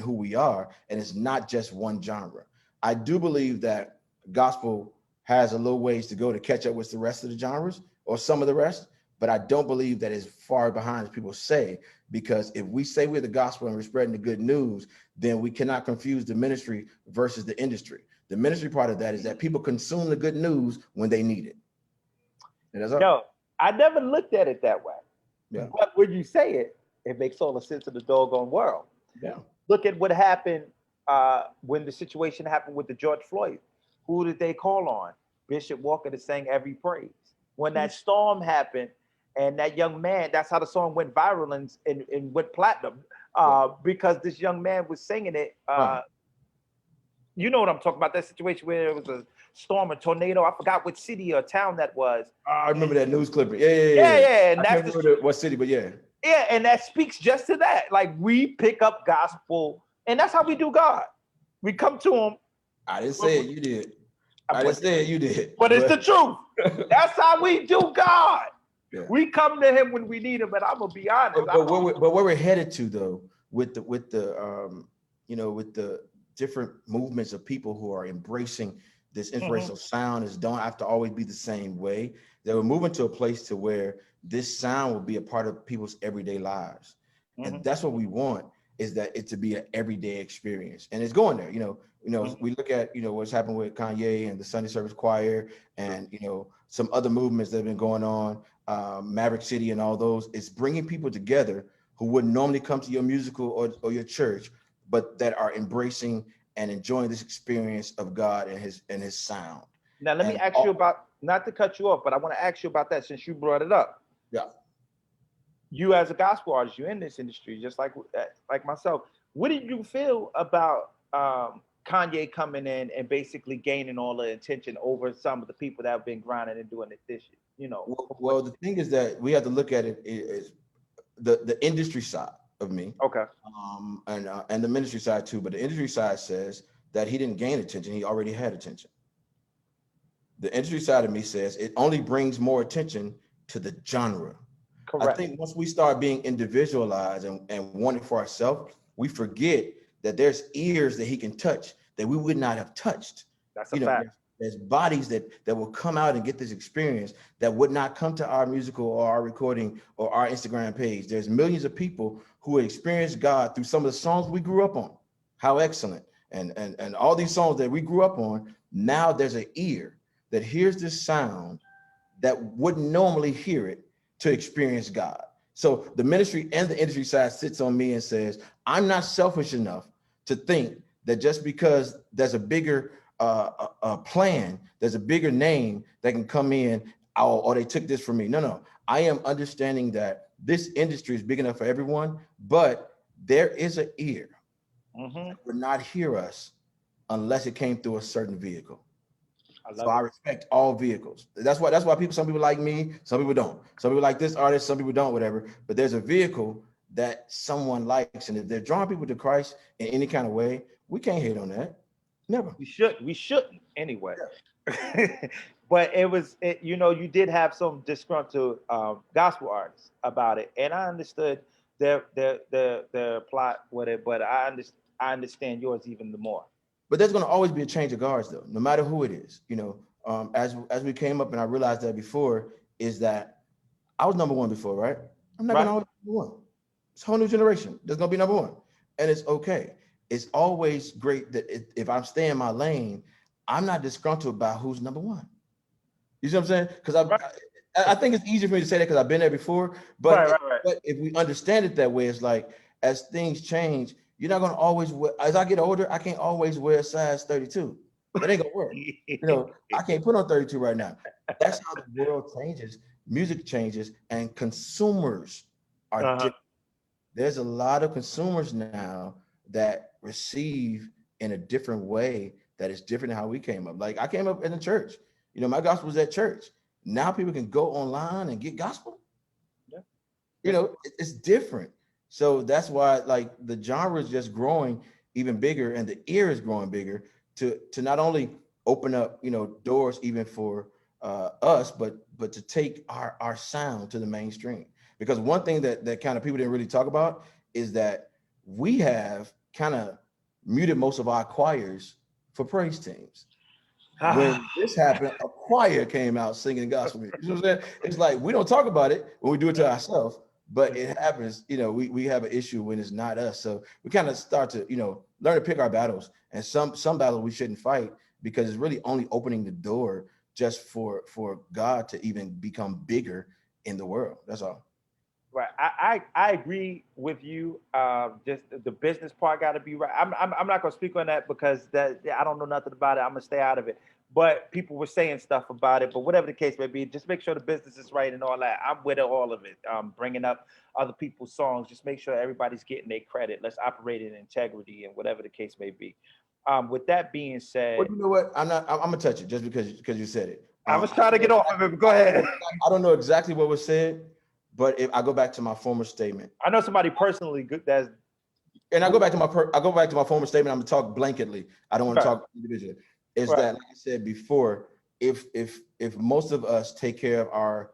Speaker 2: who we are. And it's not just one genre. I do believe that gospel has a little ways to go to catch up with the rest of the genres or some of the rest. But I don't believe that it's far behind as people say, because if we say we're the gospel and we're spreading the good news, then we cannot confuse the ministry versus the industry. The ministry part of that is that people consume the good news when they need it. And that's all.
Speaker 1: No, I never looked at it that way.
Speaker 2: Yeah.
Speaker 1: But when you say it, it makes all the sense in the doggone world.
Speaker 2: Yeah.
Speaker 1: Look at what happened when the situation happened with the George Floyd. Who did they call on? Bishop Walker to sing Every Praise. When that storm happened, and that young man, that's how the song went viral and went platinum, because this young man was singing it. You know what I'm talking about, that situation where it was a storm, a tornado. I forgot what city or town that was.
Speaker 2: I remember that news clip.
Speaker 1: Yeah. And
Speaker 2: I can't remember what city, but yeah.
Speaker 1: Yeah, and that speaks just to that. Like, we pick up gospel, and that's how we do God. We come to him.
Speaker 2: I didn't say it, you did. I didn't say it, you did.
Speaker 1: But it's the truth. That's how we do God.
Speaker 2: Yeah.
Speaker 1: We come to him when we need him, and I'm gonna be honest.
Speaker 2: But where we're headed to, though, with the different movements of people who are embracing this
Speaker 1: Mhm.
Speaker 2: inspirational sound is don't have to always be the same way. That we're moving to a place to where this sound will be a part of people's everyday lives. And
Speaker 1: Mhm.
Speaker 2: that's what we want, is that it to be an everyday experience. And it's going there.
Speaker 1: Mhm.
Speaker 2: We look at, what's happened with Kanye and the Sunday Service Choir and, some other movements that have been going on, Maverick City and all those. It's bringing people together who wouldn't normally come to your musical or your church, but that are embracing and enjoying this experience of God and his sound.
Speaker 1: Now, let me
Speaker 2: And
Speaker 1: ask you about, not to cut you off, but I want to ask you about that since you brought it up.
Speaker 2: yeah,
Speaker 1: You as a gospel artist, you're in this industry just like myself. What did you feel about Kanye coming in and basically gaining all the attention over some of the people that have been grinding and doing it this year? From what
Speaker 2: well, the thing is that we have to look at it is the industry side of me,
Speaker 1: okay,
Speaker 2: and the ministry side too. But the industry side says that he didn't gain attention; he already had attention. The industry side of me says it only brings more attention to the genre. I
Speaker 1: correct.
Speaker 2: think once we start being individualized and want it for ourselves, we forget that there's ears that he can touch that we would not have touched.
Speaker 1: That's a
Speaker 2: You know,
Speaker 1: fact.
Speaker 2: there's bodies that will come out and get this experience that would not come to our musical or our recording or our Instagram page. There's millions of people who experienced God through some of the songs we grew up on. How excellent. And all these songs that we grew up on, now there's an ear that hears this sound that wouldn't normally hear it to experience God. So the ministry and the industry side sits on me and says, I'm not selfish enough to think that just because there's a bigger plan, there's a bigger name that can come in, or they took this from me. No. I am understanding that this industry is big enough for everyone, but there is an ear
Speaker 1: Hmm.
Speaker 2: that would not hear us unless it came through a certain vehicle.
Speaker 1: I
Speaker 2: So
Speaker 1: love
Speaker 2: I
Speaker 1: it.
Speaker 2: respect all vehicles. That's why some people like me, some people don't. Some people like this artist, some people don't, whatever. But there's a vehicle that someone likes. And if they're drawing people to Christ in any kind of way, we can't hate on that. Never.
Speaker 1: We shouldn't anyway. But you did have some disgruntled gospel artists about it, and I understood their plot with it, but I understand yours even the more.
Speaker 2: But there's going to always be a change of guards, though, no matter who it is. As we came up, and I realized that before, is that I was number one before, right? I'm not going
Speaker 1: Right.
Speaker 2: to always be number one. It's a whole new generation. There's going to be number one, and it's okay. It's always great that if I'm staying in my lane, I'm not disgruntled about who's number one. You see what I'm saying? Because
Speaker 1: Right.
Speaker 2: I think it's easier for me to say that because I've been there before.
Speaker 1: Right.
Speaker 2: But
Speaker 1: Right. Right.
Speaker 2: but if we understand it that way, it's like as things change, you're not going to always wear. As I get older, I can't always wear a size 32. That ain't gonna work. I can't put on 32 right now. That's how the world changes. Music changes, and consumers are
Speaker 1: Uh-huh.
Speaker 2: different. There's a lot of consumers now that receive in a different way that is different than how we came up. Like I came up in the church. My gospel was at church. Now people can go online and get gospel.
Speaker 1: Yeah. Yes.
Speaker 2: It's different. So that's why like the genre is just growing even bigger and the ear is growing bigger to not only open up, doors even for us, but to take our sound to the mainstream. Because one thing that kind of people didn't really talk about is that we have kind of muted most of our choirs for praise teams.
Speaker 1: Ah,
Speaker 2: When this happened, a choir came out singing gospel music. You know what I'm saying? It's like we don't talk about it when we do it to ourselves, but it happens. We have an issue when it's not us. So we kind of start to learn to pick our battles, and some battles we shouldn't fight because it's really only opening the door just for God to even become bigger in the world. That's all.
Speaker 1: right. I agree with you. Just the business part got to be right. I'm not gonna speak on that because I don't know nothing about it. I'm gonna stay out of it. But people were saying stuff about it. But whatever the case may be, just make sure the business is right and all that. I'm with all of it. Bringing up other people's songs, just make sure everybody's getting their credit. Let's operate in integrity and whatever the case may be. With that being
Speaker 2: Well,
Speaker 1: said,
Speaker 2: you know what? I'm gonna touch it just because you said it.
Speaker 1: I was
Speaker 2: I
Speaker 1: trying
Speaker 2: don't
Speaker 1: to
Speaker 2: know
Speaker 1: get off of
Speaker 2: exactly,
Speaker 1: it. But go ahead.
Speaker 2: I don't know exactly what was said, but if I go back to my former statement,
Speaker 1: I know somebody personally good that's
Speaker 2: and I go back to my former statement. I'm gonna talk blanketly. I don't want to
Speaker 1: right.
Speaker 2: talk individually. Is
Speaker 1: Right.
Speaker 2: that like I said before? If most of us take care of our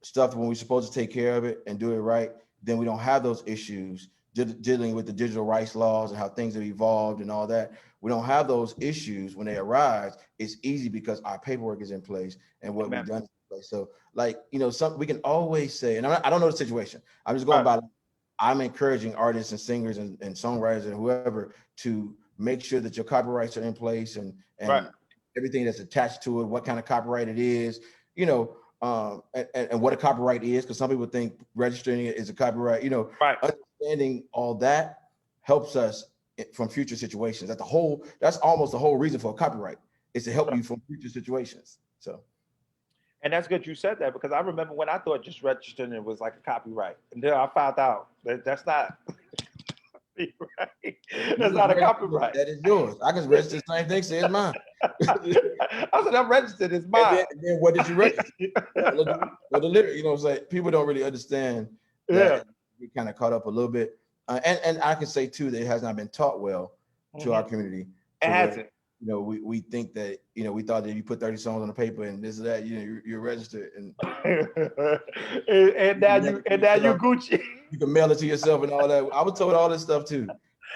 Speaker 2: stuff when we're supposed to take care of it and do it right, then we don't have those issues dealing with the digital rights laws and how things have evolved and all that. We don't have those issues when they arise. It's easy because our paperwork is in place and what we've
Speaker 1: Amen.
Speaker 2: done is in place. So, like, some we can always say, and I don't know the situation. I'm just going
Speaker 1: Right.
Speaker 2: by. I'm encouraging artists and singers and songwriters and whoever to make sure that your copyrights are in place
Speaker 1: Right.
Speaker 2: and everything that's attached to it, what kind of copyright it is, you know, and what a copyright is, because some people think registering it is a copyright.
Speaker 1: Right.
Speaker 2: Understanding all that helps us from future situations. That's almost the whole reason for a copyright is to help
Speaker 1: Right.
Speaker 2: you from future situations. So
Speaker 1: And that's good you said that because I remember when I thought just registering it was like a copyright, and then I found out that that's not right.
Speaker 2: you
Speaker 1: That's
Speaker 2: just
Speaker 1: not a
Speaker 2: register it,
Speaker 1: copyright.
Speaker 2: that is yours. I can register the same thing, say it's mine. and
Speaker 1: I said I'm registered. It's
Speaker 2: then,
Speaker 1: mine.
Speaker 2: and then what did you register? Well, the lyric, what I'm saying? People don't really understand
Speaker 1: Yeah.
Speaker 2: that. We kind of caught up a little bit. And I can say too that it has not been taught well to our
Speaker 1: Hmm.
Speaker 2: community
Speaker 1: It
Speaker 2: to where
Speaker 1: hasn't.
Speaker 2: we think that we thought that you put 30 songs on the paper and this and that you're registered and
Speaker 1: And
Speaker 2: you
Speaker 1: now
Speaker 2: can mail
Speaker 1: you
Speaker 2: it to
Speaker 1: and now you
Speaker 2: yourself,
Speaker 1: Gucci.
Speaker 2: you can mail it to yourself and all that. I was told all this stuff too,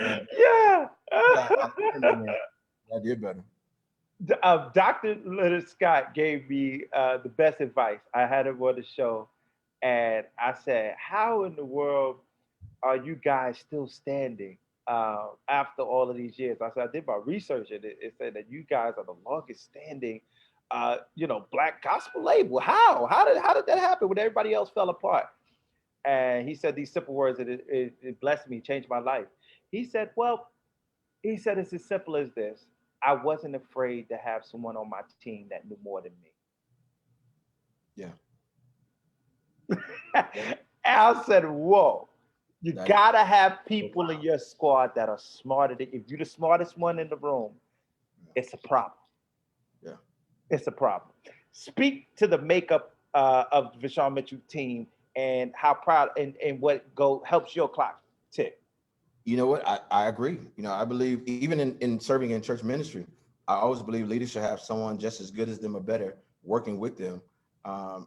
Speaker 2: and
Speaker 1: Yeah.
Speaker 2: I learned and I did better.
Speaker 1: Dr. Leonard Scott gave me the best advice. I had him on the show, and I said, "How in the world are you guys still standing after all of these years?" I said, "I did my research, and it said that you guys are the longest standing, black gospel label. How? How did that happen when everybody else fell apart?" And he said these simple words, and it blessed me, changed my life. He said, "Well, he said it's as simple as this. I wasn't afraid to have someone on my team that knew more than
Speaker 2: Yeah,
Speaker 1: me."
Speaker 2: yeah,
Speaker 1: Al said, "Whoa, you
Speaker 2: that is
Speaker 1: gotta have people in
Speaker 2: profound.
Speaker 1: your squad that are smarter than if you're the smartest one in the room, it's a problem.
Speaker 2: Yeah.
Speaker 1: It's a problem." Speak to the makeup of the Vashawn Mitchell team and how proud and what go helps your clock tick.
Speaker 2: You know what? I agree. I believe even in serving in church ministry, I always believe leaders should have someone just as good as them or better working with them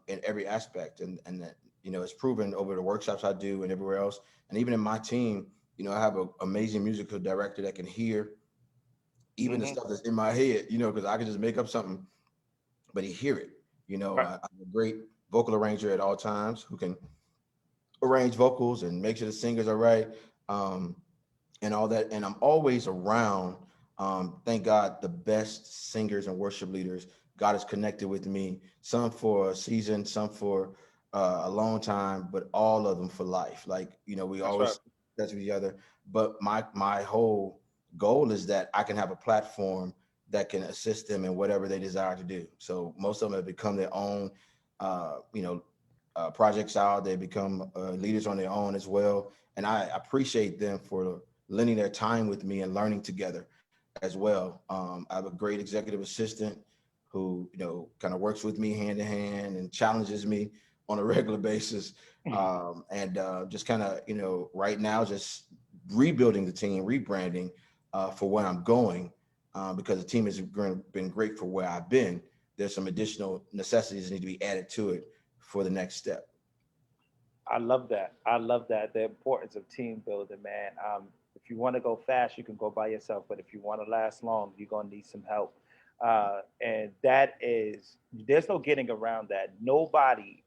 Speaker 2: in every aspect. And that, it's proven over the workshops I do and everywhere else. And even in my team, I have an amazing musical director that can hear even the
Speaker 1: Hmm.
Speaker 2: stuff that's in my head, because I can just make up something, but he hear it.
Speaker 1: Right.
Speaker 2: I'm a great vocal arranger at all times who can arrange vocals and make sure the singers are right. Um, and all that. And I'm always around, thank God, the best singers and worship leaders. God has connected with me, some for a season, some for a long time, but all of them for life. Like, we
Speaker 1: That's right.
Speaker 2: always touch with each other. But my whole goal is that I can have a platform that can assist them in whatever they desire to do. So most of them have become their own, uh, you know, projects out. They become leaders on their own as well. And I appreciate them for lending their time with me and learning together as well. I have a great executive assistant who, kind of works with me hand in hand and challenges me on a regular basis. And just kind of, right now, just rebuilding the team, rebranding for where I'm going because the team has been great for where I've been. There's some additional necessities that need to be added to it for the next step.
Speaker 1: I love that. I love that. The importance of team building, man. If you want to go fast, you can go by yourself. But if you want to last long, you're going to need some help. And that is, there's no getting around that. Nobody,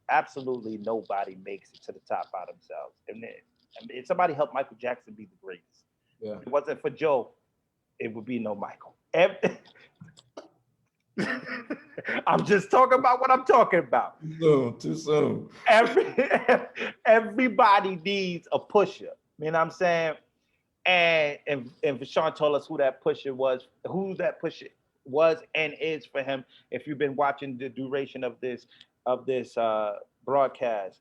Speaker 1: absolutely nobody makes it to the top by themselves. I mean, if somebody helped Michael Jackson be the greatest,
Speaker 2: Yeah.
Speaker 1: if it wasn't for Joe, it would be no Michael. I'm just talking about what I'm talking about.
Speaker 2: Too soon. Too soon.
Speaker 1: Every everybody needs a pusher. You know what I'm saying? And Vashawn told us who that pusher was, who that pusher was and is for him. If you've been watching the duration of this broadcast,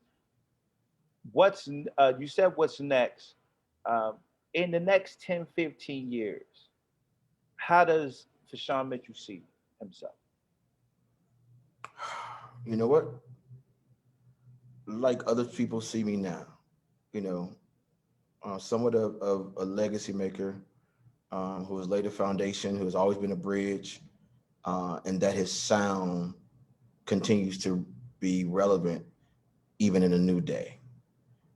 Speaker 1: what's you said what's next? Um, in the next 10, 15 years, how does Vashawn Mitchell see himself?
Speaker 2: You know what? Like other people see me now, you know, somewhat of a legacy maker who has laid a foundation, who has always been a bridge, and that his sound continues to be relevant even in a new day.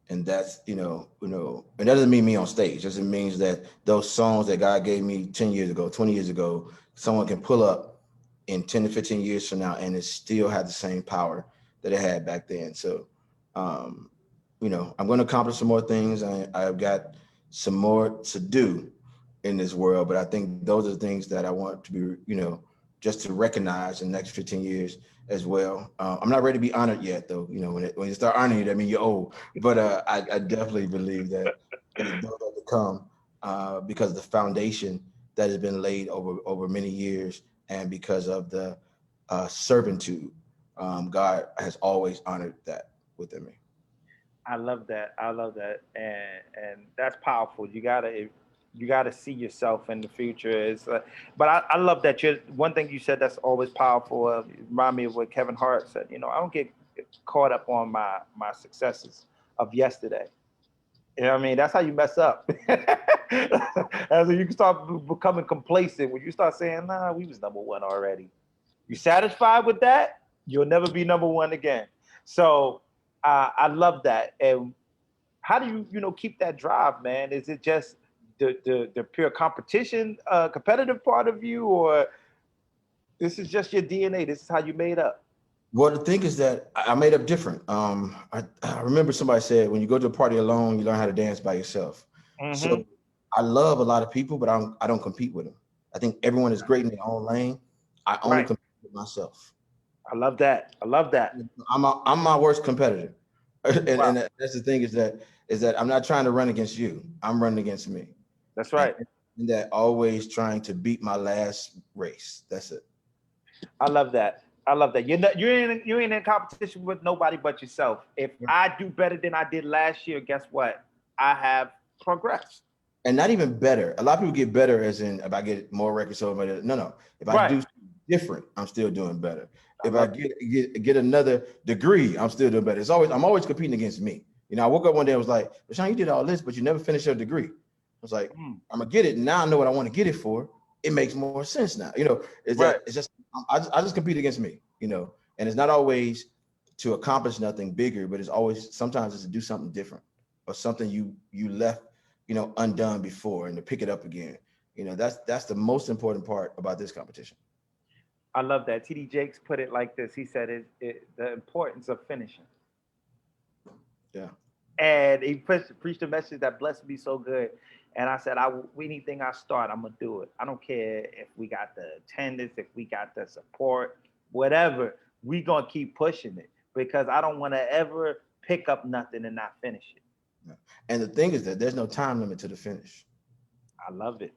Speaker 2: And that's, and that doesn't mean me on stage. Just it means that those songs that God gave me 10 years ago, 20 years ago, someone can pull up in 10 to 15 years from now and it still had the same power that it had back then. So, um, I'm going to accomplish some more things. I've got some more to do in this world, but I think those are the things that I want to be, just to recognize in the next 15 years as well. I'm not ready to be honored yet, though. When you start honoring you, that means you're old. But I definitely believe that those are to come because of the foundation that has been laid over many years, and because of the servitude, God has always honored that within me.
Speaker 1: I love that. I love that, and that's powerful. You gotta see yourself in the future. But I love that. You One thing you said that's always powerful. Remind me of what Kevin Hart said. I don't get caught up on my successes of yesterday. You know what I mean? That's how you mess up. As you can start becoming complacent when you start saying, "Nah, we was number one already." You satisfied with that? You'll never be number one again. So I love that. And how do you keep that drive, man? Is it just the pure competition, competitive part of you, or this is just your DNA? This is how you made up.
Speaker 2: Well, the thing is that I made up different. I remember somebody said when you go to a party alone, you learn how to dance by yourself.
Speaker 1: Hmm.
Speaker 2: So I love a lot of people, but I don't compete with them. I think everyone is great in their own lane. I only
Speaker 1: Right.
Speaker 2: compete with myself.
Speaker 1: I love that. I love that.
Speaker 2: I'm my worst competitor, and
Speaker 1: Wow.
Speaker 2: that's the thing is that I'm not trying to run against you. I'm running against me,
Speaker 1: That's
Speaker 2: and,
Speaker 1: right.
Speaker 2: and that always trying to beat my last race. That's it.
Speaker 1: I love that. I love that. You ain't in competition with nobody but yourself. If I do better than I did last year, guess what? I have progressed.
Speaker 2: And not even better. A lot of people get better as in if I get more records sold. No. If I
Speaker 1: Right.
Speaker 2: do different, I'm still doing better.
Speaker 1: I
Speaker 2: If I
Speaker 1: love it.
Speaker 2: get another degree, I'm still doing better. I'm always competing against me. I woke up one day and was like, Vashawn, you did all this, but you never finished your degree. I was like,
Speaker 1: Mm,
Speaker 2: I'm gonna get it. Now I know what I want to get it for. It makes more sense now.
Speaker 1: right.
Speaker 2: It's just I just compete against me. And it's not always to accomplish nothing bigger, but it's always sometimes it's to do something different or something you left undone before and to pick it up again. That's the most important part about this competition.
Speaker 1: I love that. TD Jakes put it like this. He said the importance of finishing.
Speaker 2: Yeah.
Speaker 1: And he preached a message that blessed me so good. And I said, anything I start, I'm gonna do it. I don't care if we got the attendance, if we got the support, whatever. We gonna keep pushing it because I don't want to ever pick up nothing and not finish it.
Speaker 2: Yeah. And the thing is that there's no time limit to the finish.
Speaker 1: I love it.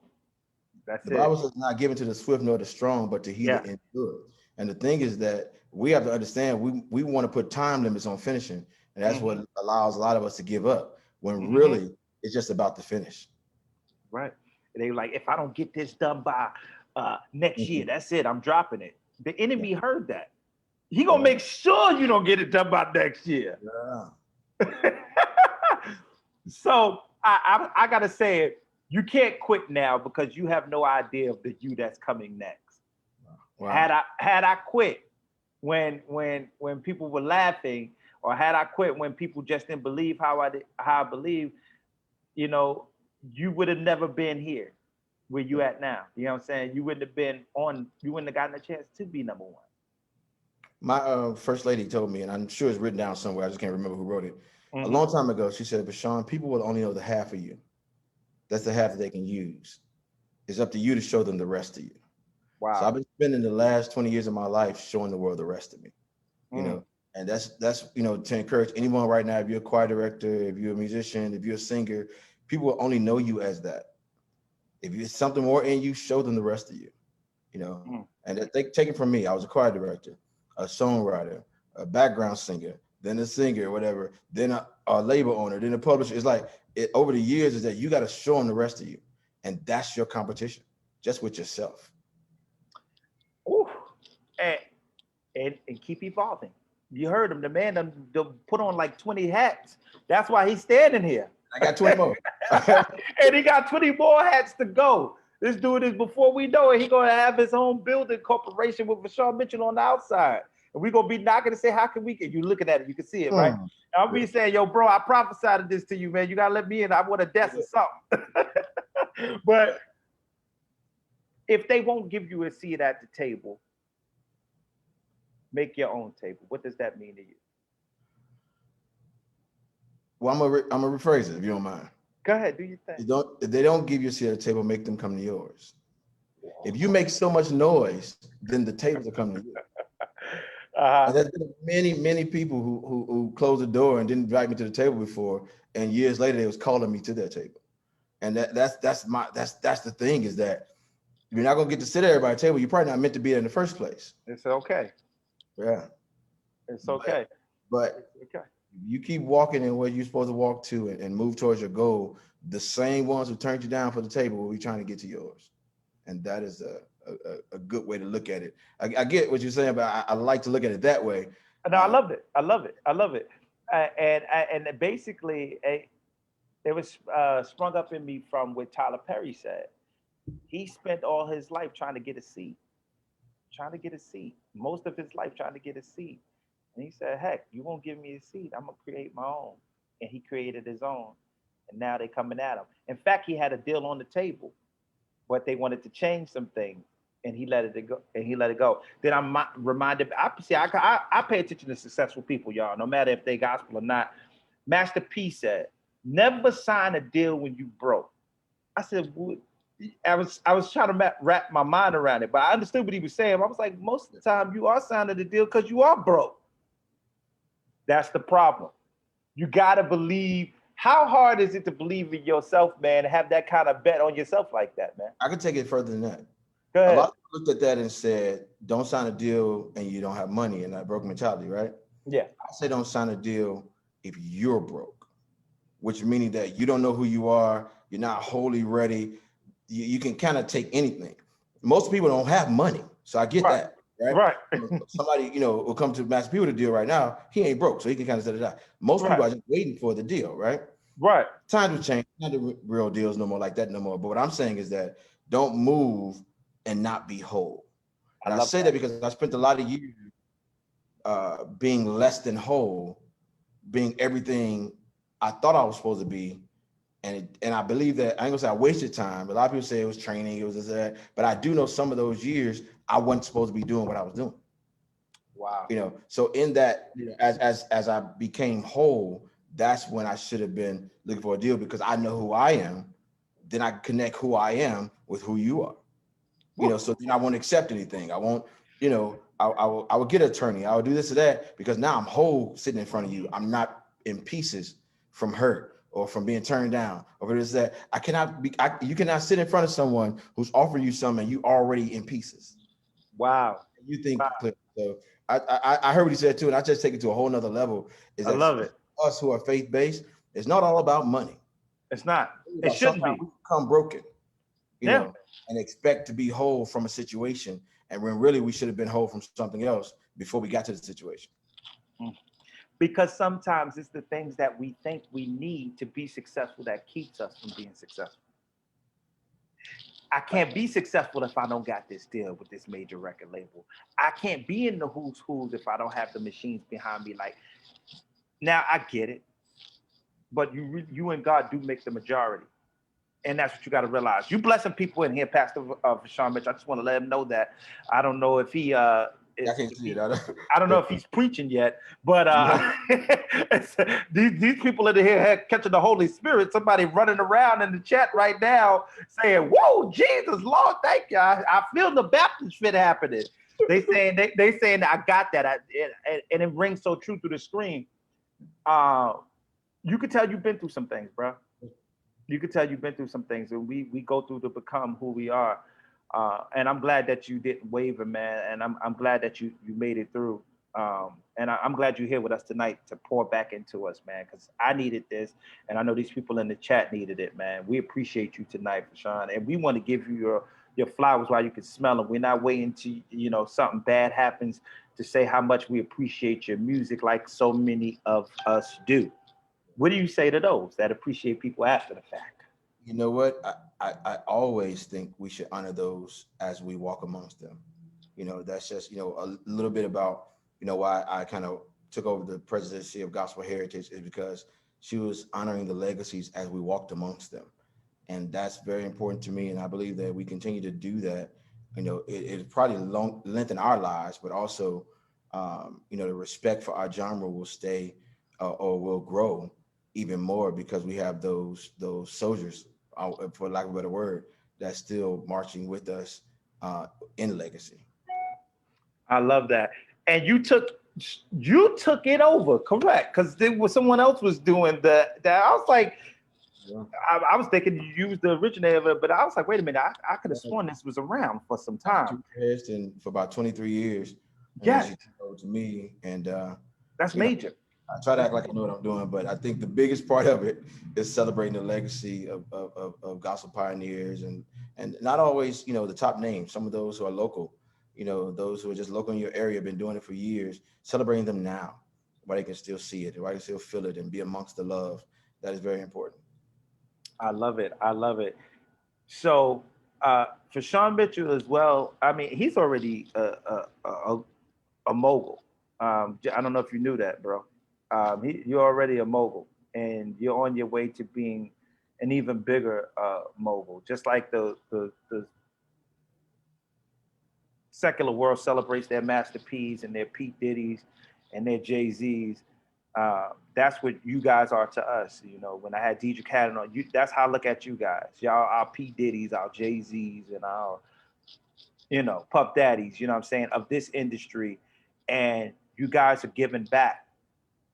Speaker 1: That's
Speaker 2: The Bible
Speaker 1: it.
Speaker 2: says not given to the swift nor the strong, but to he
Speaker 1: Yeah.
Speaker 2: that endures. And the thing is that we have to understand we want to put time limits on finishing, and that's
Speaker 1: Hmm.
Speaker 2: what allows a lot of us to give up when
Speaker 1: Hmm.
Speaker 2: really it's just about the finish.
Speaker 1: Right. They were like, if I don't get this done by next year,
Speaker 2: Mhm.
Speaker 1: that's it. I'm dropping it. The
Speaker 2: Yeah.
Speaker 1: enemy heard that. He gonna
Speaker 2: Yeah.
Speaker 1: make sure you don't get it done by next year.
Speaker 2: Yeah.
Speaker 1: So I gotta say it. You can't quit now because you have no idea of the you that's coming next. Had
Speaker 2: Wow.
Speaker 1: I quit when people were laughing, or had I quit when people just didn't believe how I believe, you know, you would have never been here where you
Speaker 2: Yeah.
Speaker 1: at now. You know what I'm saying? You wouldn't have gotten a chance to be number one.
Speaker 2: My first lady told me, and I'm sure it's written down somewhere. I just can't remember who wrote it. A
Speaker 1: Hmm.
Speaker 2: long time ago, she said, "But Sean, people will only know the half of you. That's the half that they can use. It's up to you to show them the rest of you." So I've
Speaker 1: Wow.
Speaker 2: been spending the last 20 years of my life showing the world the rest of me. You
Speaker 1: Mm.
Speaker 2: know, and that's to encourage anyone right now. If you're a choir director, if you're a musician, if you're a singer, people will only know you as that. If there's something more in you, show them the rest of you. You know,
Speaker 1: Mm.
Speaker 2: and that they take it from me. I was a choir director, a songwriter, a background singer, then a singer, whatever, then a label owner, then a publisher. It's like over the years is that you got to show them the rest of you, and that's your competition, just with yourself.
Speaker 1: Ooh. And, and keep evolving. You heard him. The man done put on like 20 hats. That's why he's standing here.
Speaker 2: I got 20 more.
Speaker 1: And he got 20 more hats to go. This dude is before we know it, he gonna have his own building corporation with Vashawn Mitchell on the outside. And we gonna be knocking and say, how can we get you looking at it? You can see it, right?
Speaker 2: Hmm.
Speaker 1: And I'll be saying, yo, bro, I prophesied this to you, man. You gotta let me in. I want a desk or something. But if they won't give you a seat at the table, make your own table. What does that mean to you?
Speaker 2: Well, I'm gonna rephrase it if you don't mind.
Speaker 1: Go ahead, do your thing.
Speaker 2: If they don't give you a seat at the table, make them come to yours. If you make so much noise, then the tables are coming to you. And
Speaker 1: Uh-huh.
Speaker 2: there's been many people who closed the door and didn't invite me to the table before, and years later they was calling me to their table. And that's the thing, is that you're not gonna get to sit at everybody's table. You're probably not meant to be there in the first place.
Speaker 1: It's okay.
Speaker 2: Yeah.
Speaker 1: It's
Speaker 2: But
Speaker 1: okay.
Speaker 2: but
Speaker 1: It's okay.
Speaker 2: you keep walking in where you're supposed to walk to, and move towards your goal, the same ones who turned you down for the table will be trying to get to yours. And that is a good way to look at it. I get what you're saying, but I like to look at it that way.
Speaker 1: No, I loved it. I love it. I love it. And basically, it was sprung up in me from what Tyler Perry said. He spent all his life trying to get a seat, trying to get a seat. Most of his life trying to get a seat. And he said, heck, you won't give me a seat. I'm going to create my own. And he created his own. And now they're coming at him. In fact, he had a deal on the table, but they wanted to change some things. And he let it go. And he let it go. Then I'm reminded. I pay attention to successful people, y'all. No matter if they gospel or not. Master P said, "Never sign a deal when you broke." I said, I was trying to wrap my mind around it, but I understood what he was saying. I was like, most of the time you are signing the deal because you are broke. That's the problem. You gotta believe. How hard is it to believe in yourself, man, and have that kind of bet on yourself like that, man?
Speaker 2: I could take it further than that.
Speaker 1: Go
Speaker 2: A lot
Speaker 1: ahead.
Speaker 2: of people looked at that and said, don't sign a deal and you don't have money, and that broke mentality, right?
Speaker 1: Yeah.
Speaker 2: I say don't sign a deal if you're broke, which meaning that you don't know who you are, you're not wholly ready. You can kind of take anything. Most people don't have money, so I get
Speaker 1: Right.
Speaker 2: that, right?
Speaker 1: Right.
Speaker 2: Somebody, will come to Master P with a deal right now. He ain't broke, so he can kind of set it out. Most people
Speaker 1: Right.
Speaker 2: are just waiting for the deal, right?
Speaker 1: Right.
Speaker 2: Times have changed. Not the real deals no more like that no more. But what I'm saying is that don't move and not be whole.
Speaker 1: I
Speaker 2: And I
Speaker 1: love
Speaker 2: say that
Speaker 1: that.
Speaker 2: because I spent a lot of years being less than whole, being everything I thought I was supposed to be. And I believe that, I ain't gonna say I wasted time. A lot of people say it was training, it was this, that, but I do know some of those years I wasn't supposed to be doing what I was doing.
Speaker 1: Wow.
Speaker 2: So in that, as I became whole, that's when I should have been looking for a deal, because I know who I am. Then I connect who I am with who you are. So then I won't accept anything. I won't, I will get an attorney. I will do this or that, because now I'm whole sitting in front of you. I'm not in pieces from hurt or from being turned down or this, that. You cannot sit in front of someone who's offering you something and you already in pieces.
Speaker 1: Wow.
Speaker 2: You think
Speaker 1: Wow.
Speaker 2: clear. So I heard what he said too, and I just take it to a whole nother level. Is
Speaker 1: I
Speaker 2: that
Speaker 1: love it.
Speaker 2: us who are faith based, it's not all about money.
Speaker 1: It's not.
Speaker 2: It's
Speaker 1: It
Speaker 2: about
Speaker 1: shouldn't
Speaker 2: sometimes
Speaker 1: be.
Speaker 2: we become broken,
Speaker 1: Yeah.
Speaker 2: and expect to be whole from a situation, and when really we should have been whole from something else before we got to the situation.
Speaker 1: Mm. Because sometimes it's the things that we think we need to be successful that keeps us from being successful. I can't be successful if I don't got this deal with this major record label. I can't be in the who's who's if I don't have the machines behind me. Like, now I get it, but you and God do make the majority, and that's what you got to realize. You blessing people in here, Pastor Vashawn Mitch. I just want to let him know that. I don't know if he
Speaker 2: I can't
Speaker 1: if
Speaker 2: see it.
Speaker 1: he, I don't know if he's preaching yet, but these people in here catching the Holy Spirit. Somebody running around in the chat right now saying, "Whoa, Jesus, Lord, thank you." I feel the Baptist fit happening. They saying I got that, and it rings so true through the screen. Uh, you could tell you've been through some things, bro. You could tell you've been through some things, and we go through to become who we are. And I'm glad that you didn't waver, man. And I'm glad that you made it through. And I'm glad you're here with us tonight to pour back into us, man, because I needed this, and I know these people in the chat needed it, man. We appreciate you tonight, Vashawn, and we want to give you your flowers while you can smell them. We're not waiting to something bad happens to say how much we appreciate your music, like so many of us do. What do you say to those that appreciate people after the fact?
Speaker 2: You know what? I always think we should honor those as we walk amongst them. That's just, a little bit about why I kind of took over the presidency of Gospel Heritage is because she was honoring the legacies as we walked amongst them. And that's very important to me. And I believe that we continue to do that. It probably lengthen our lives, but also, the respect for our genre will stay or will grow even more because we have those soldiers, for lack of a better word, that's still marching with us in legacy.
Speaker 1: I love that. And you took it over, correct? Because there was someone else was doing that. I was like,
Speaker 2: Yeah.
Speaker 1: I was thinking you used the originator of it, but I was like, wait a minute, I could have sworn this was around for some time.
Speaker 2: And for about 23 years, and then she
Speaker 1: Yes,
Speaker 2: turned over to me, and
Speaker 1: that's
Speaker 2: you know,
Speaker 1: major.
Speaker 2: I try to act like I know what I'm doing, but I think the biggest part of it is celebrating the legacy of gospel pioneers and not always, the top names. Some of those who are local, those who are just local in your area, been doing it for years, celebrating them now, while they can still see it, while they can still feel it, and be amongst the love. That is very important.
Speaker 1: I love it. I love it. So for Sean Mitchell as well, I mean, he's already a mogul. I don't know if you knew that, bro. You're already a mogul, and you're on your way to being an even bigger mogul. Just like the secular world celebrates their Master P's and their Pete Diddy's and their Jay Z's. That's what you guys are to us. When I had Deidre Cadden on, that's how I look at you guys. Y'all are Pete Diddy's, our Jay Z's, and our Puff Daddies. You know what I'm saying, of this industry, and you guys are giving back.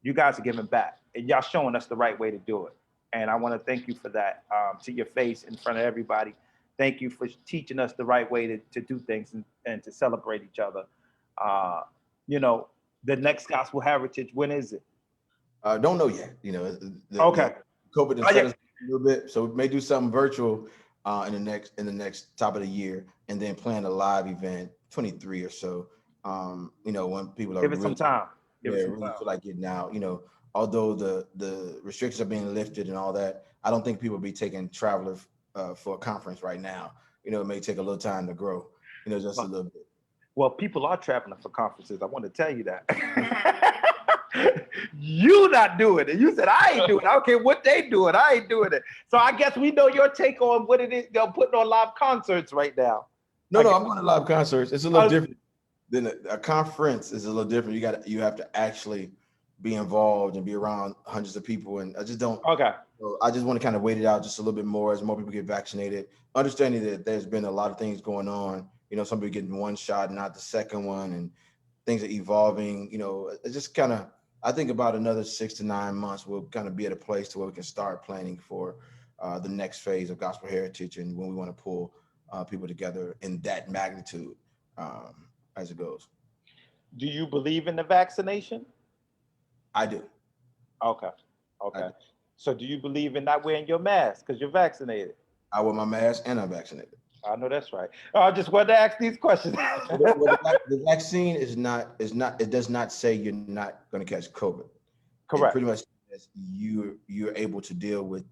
Speaker 1: You guys are giving back, and y'all showing us the right way to do it. And I want to thank you for that, to your face in front of everybody. Thank you for teaching us the right way to do things and to celebrate each other. Uh, you know, the next Gospel Heritage, when is it?
Speaker 2: Don't know yet. The
Speaker 1: Okay.
Speaker 2: COVID has
Speaker 1: Oh,
Speaker 2: shut
Speaker 1: yeah.
Speaker 2: us a little bit, so we may do something virtual in the next top of the year, and then plan a live event 23 or so. When people are
Speaker 1: Give it some
Speaker 2: really,
Speaker 1: time. Give
Speaker 2: yeah,
Speaker 1: it some
Speaker 2: really
Speaker 1: time.
Speaker 2: feel like getting out. Although the restrictions are being lifted and all that, I don't think people will be taking travelers for a conference right now. It may take a little time to grow. Just a
Speaker 1: Well,
Speaker 2: little bit.
Speaker 1: well, people are traveling for conferences. I want to tell you that. You not doing it. You said I ain't doing it. I don't care what they doing. I ain't doing it. So I guess we know your take on what it is they're putting on live concerts right now.
Speaker 2: No,
Speaker 1: I
Speaker 2: no,
Speaker 1: guess,
Speaker 2: I'm going to live concerts. It's a little
Speaker 1: uh,
Speaker 2: different than a conference. Is a little different. You have to actually be involved and be around hundreds of people. And I just don't.
Speaker 1: okay.
Speaker 2: So I just want to kind of wait it out just a little bit more as more people get vaccinated. Understanding that there's been a lot of things going on. Some people getting one shot, not the second one, and things are evolving. It's just kind of. I think about another 6 to 9 months, we'll kind of be at a place to where we can start planning for the next phase of gospel heritage and when we want to pull people together in that magnitude as it goes.
Speaker 1: Do you believe in the vaccination?
Speaker 2: I do.
Speaker 1: Okay.
Speaker 2: I
Speaker 1: Okay.
Speaker 2: do.
Speaker 1: So do you believe in not wearing your mask because you're vaccinated?
Speaker 2: I wear my mask and I'm vaccinated.
Speaker 1: I know that's right. I just wanted to ask these questions.
Speaker 2: The vaccine is not it does not say you're not going to catch COVID. It
Speaker 1: Correct.
Speaker 2: pretty much says you're able to deal with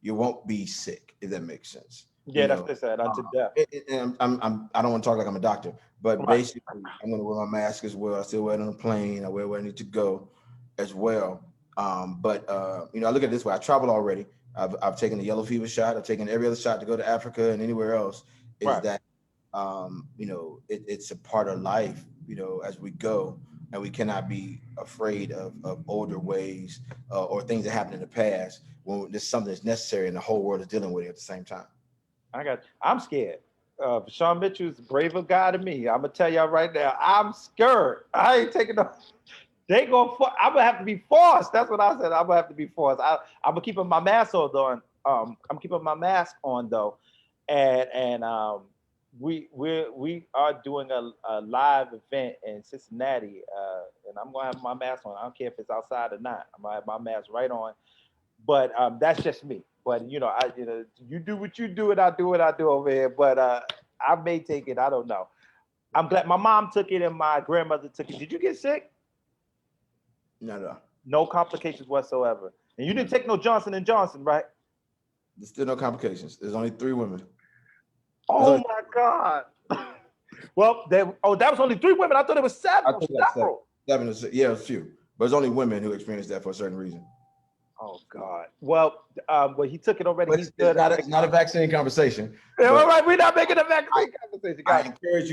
Speaker 2: you won't be sick, if that makes sense.
Speaker 1: Yeah, that's what they said. Unto death.
Speaker 2: And I don't want to talk like I'm a doctor, but
Speaker 1: Right.
Speaker 2: basically I'm going to wear my mask as well. I still wear it on a plane. I wear where I need to go as well. But I look at it this way. I travel already. I've taken the yellow fever shot. I've taken every other shot to go to Africa and anywhere else. Is
Speaker 1: Right.
Speaker 2: that it's a part of life, as we go, and we cannot be afraid of older ways or things that happened in the past when there's something that's necessary and the whole world is dealing with it at the same time.
Speaker 1: I'm scared. Sean Mitchell's a braver guy than me. I'm gonna tell y'all right now. I'm scared. I ain't taking no. I'm gonna have to be forced. That's what I said. I'm gonna have to be forced. I'm gonna keep my mask on. I'm keeping my mask on though, and we are doing a live event in Cincinnati, and I'm gonna have my mask on. I don't care if it's outside or not. I'm gonna have my mask right on. But that's just me. But you do what you do, and I do what I do over here. But I may take it. I don't know. I'm glad my mom took it and my grandmother took it. Did you get sick?
Speaker 2: No, no,
Speaker 1: No complications whatsoever. And you didn't take no Johnson and Johnson, right?
Speaker 2: there's still no complications. There's only 3 women. There's
Speaker 1: Oh
Speaker 2: only,
Speaker 1: my God. Well, that was only 3 women. I thought it was
Speaker 2: I
Speaker 1: several.
Speaker 2: think that's seven.
Speaker 1: Several.
Speaker 2: Yeah, a few, but it's only women who experience that for a certain reason.
Speaker 1: Oh God. Well, he took it already.
Speaker 2: But
Speaker 1: He's
Speaker 2: it's
Speaker 1: good.
Speaker 2: not a vaccine conversation.
Speaker 1: Yeah, all
Speaker 2: But
Speaker 1: right. We're not making a
Speaker 2: I,
Speaker 1: vaccine conversation,
Speaker 2: I
Speaker 1: guys.
Speaker 2: encourage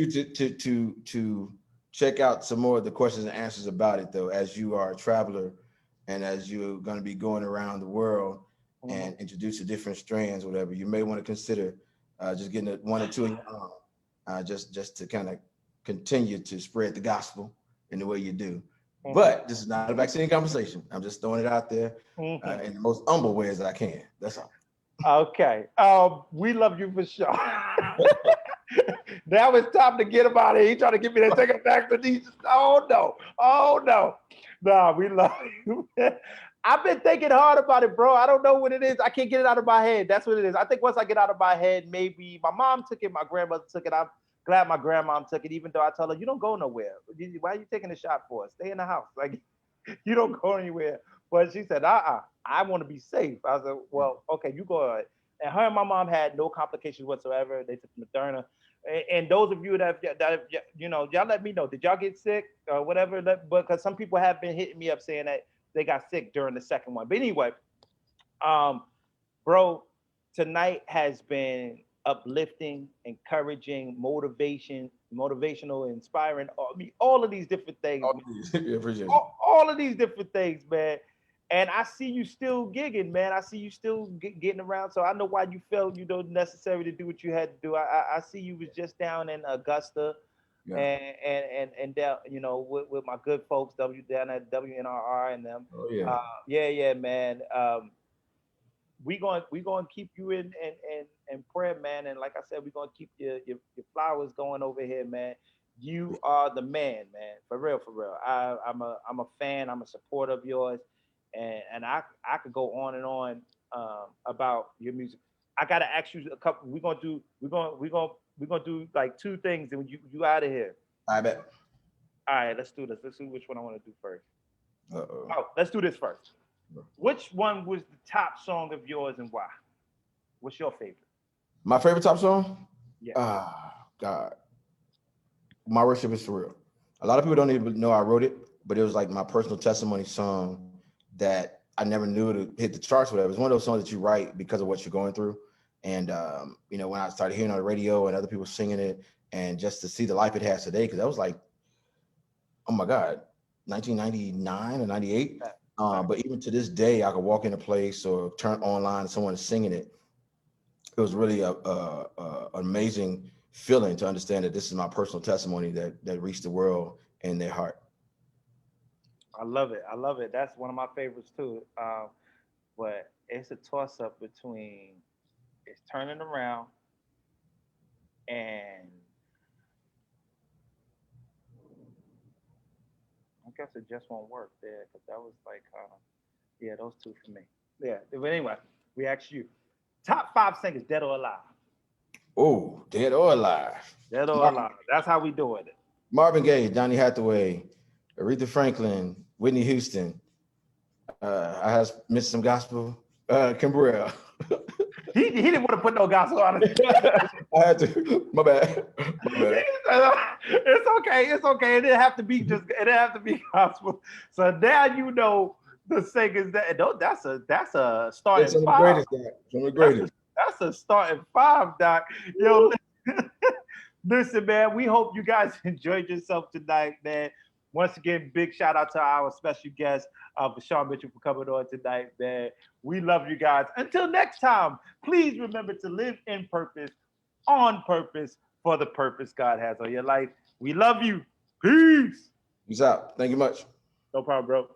Speaker 2: you to check out some more of the questions and answers about it, though, as you are a traveler and as you're going to be going around the world and introduce to different strands, whatever. You may want to consider just getting one or two in your arm, just to kind of continue to spread the gospel in the way you do. But this is not a vaccine conversation. I'm just throwing it out there in the most humble way as I can. That's all.
Speaker 1: Okay. We love you for sure. Now it's time to get him out of here. He trying to get me to take him back to these. Oh no. Oh no. Nah, we love you. I've been thinking hard about it, bro. I don't know what it is. I can't get it out of my head. That's what it is. I think once I get out of my head, maybe my mom took it, my grandmother took it. I'm glad my grandmom took it, even though I told her, you don't go nowhere. Why are you taking a shot for? Stay in the house. Like, you don't go anywhere. But she said, I want to be safe. I said, well, okay, you go ahead. And her and my mom had no complications whatsoever. They took Moderna. And those of you that y'all let me know. Did y'all get sick or whatever? Because some people have been hitting me up saying that they got sick during the second one. But anyway, um, bro, tonight has been uplifting, encouraging, motivational, inspiring. I mean, all of these different things.
Speaker 2: Oh, yeah, appreciate you.
Speaker 1: All of these different things, man. And I see you still gigging, man. I see you still getting around. So I know why you felt you don't necessary to do what you had to do. I see you was just down in Augusta,
Speaker 2: Yeah.
Speaker 1: and down, with my good folks down at WNRR and them.
Speaker 2: Oh yeah.
Speaker 1: Yeah, man. We gonna keep you in prayer, man. And like I said, we're gonna keep your flowers going over here, man. You are the man. For real, for real. I'm a fan. I'm a supporter of yours, and I could go on and on about your music. I gotta ask you a couple. We're gonna do like two things, and you out of here.
Speaker 2: I bet.
Speaker 1: All right, let's do this. Let's see which one I want to do first.
Speaker 2: Uh-oh.
Speaker 1: Oh, let's do this first. Which one was the top song of yours and why? What's your favorite?
Speaker 2: My favorite top song?
Speaker 1: Yeah.
Speaker 2: God. My Worship Is For Real. A lot of people don't even know I wrote it, but it was like my personal testimony song that I never knew to hit the charts or whatever. It's one of those songs that you write because of what you're going through. And, when I started hearing on the radio and other people singing it and just to see the life it has today, because that was like, oh my God, 1999 or 98. But even to this day, I could walk in a place or turn online and someone is singing it. It was really an amazing feeling to understand that this is my personal testimony that reached the world in their heart.
Speaker 1: I love it. I love it. That's one of my favorites too. But it's a toss up between it's turning around and I guess it just won't work there because that was like yeah, those two for me. Yeah. But anyway, we asked you top five singers, dead or alive.
Speaker 2: Oh, dead or alive.
Speaker 1: Dead or alive. That's how we doing it.
Speaker 2: Marvin Gaye, Johnny Hathaway, Aretha Franklin, Whitney Houston. I have missed some gospel. Kim Burrell.
Speaker 1: He didn't want to put no gospel on it.
Speaker 2: I had to. My bad.
Speaker 1: It's okay. It's okay. It didn't have to be just. It didn't have to be gospel. So now you know the singers that's a starting
Speaker 2: It's some of the
Speaker 1: five.
Speaker 2: greatest, guy. Some of the greatest.
Speaker 1: That's a starting five, Doc. Yo, listen, man. We hope you guys enjoyed yourself tonight, man. Once again, big shout out to our special guest, Vashawn Mitchell, for coming on tonight, man. We love you guys. Until next time, please remember to live in purpose, on purpose, for the purpose God has on your life. We love you. Peace.
Speaker 2: Peace out. Thank you much.
Speaker 1: No problem, bro.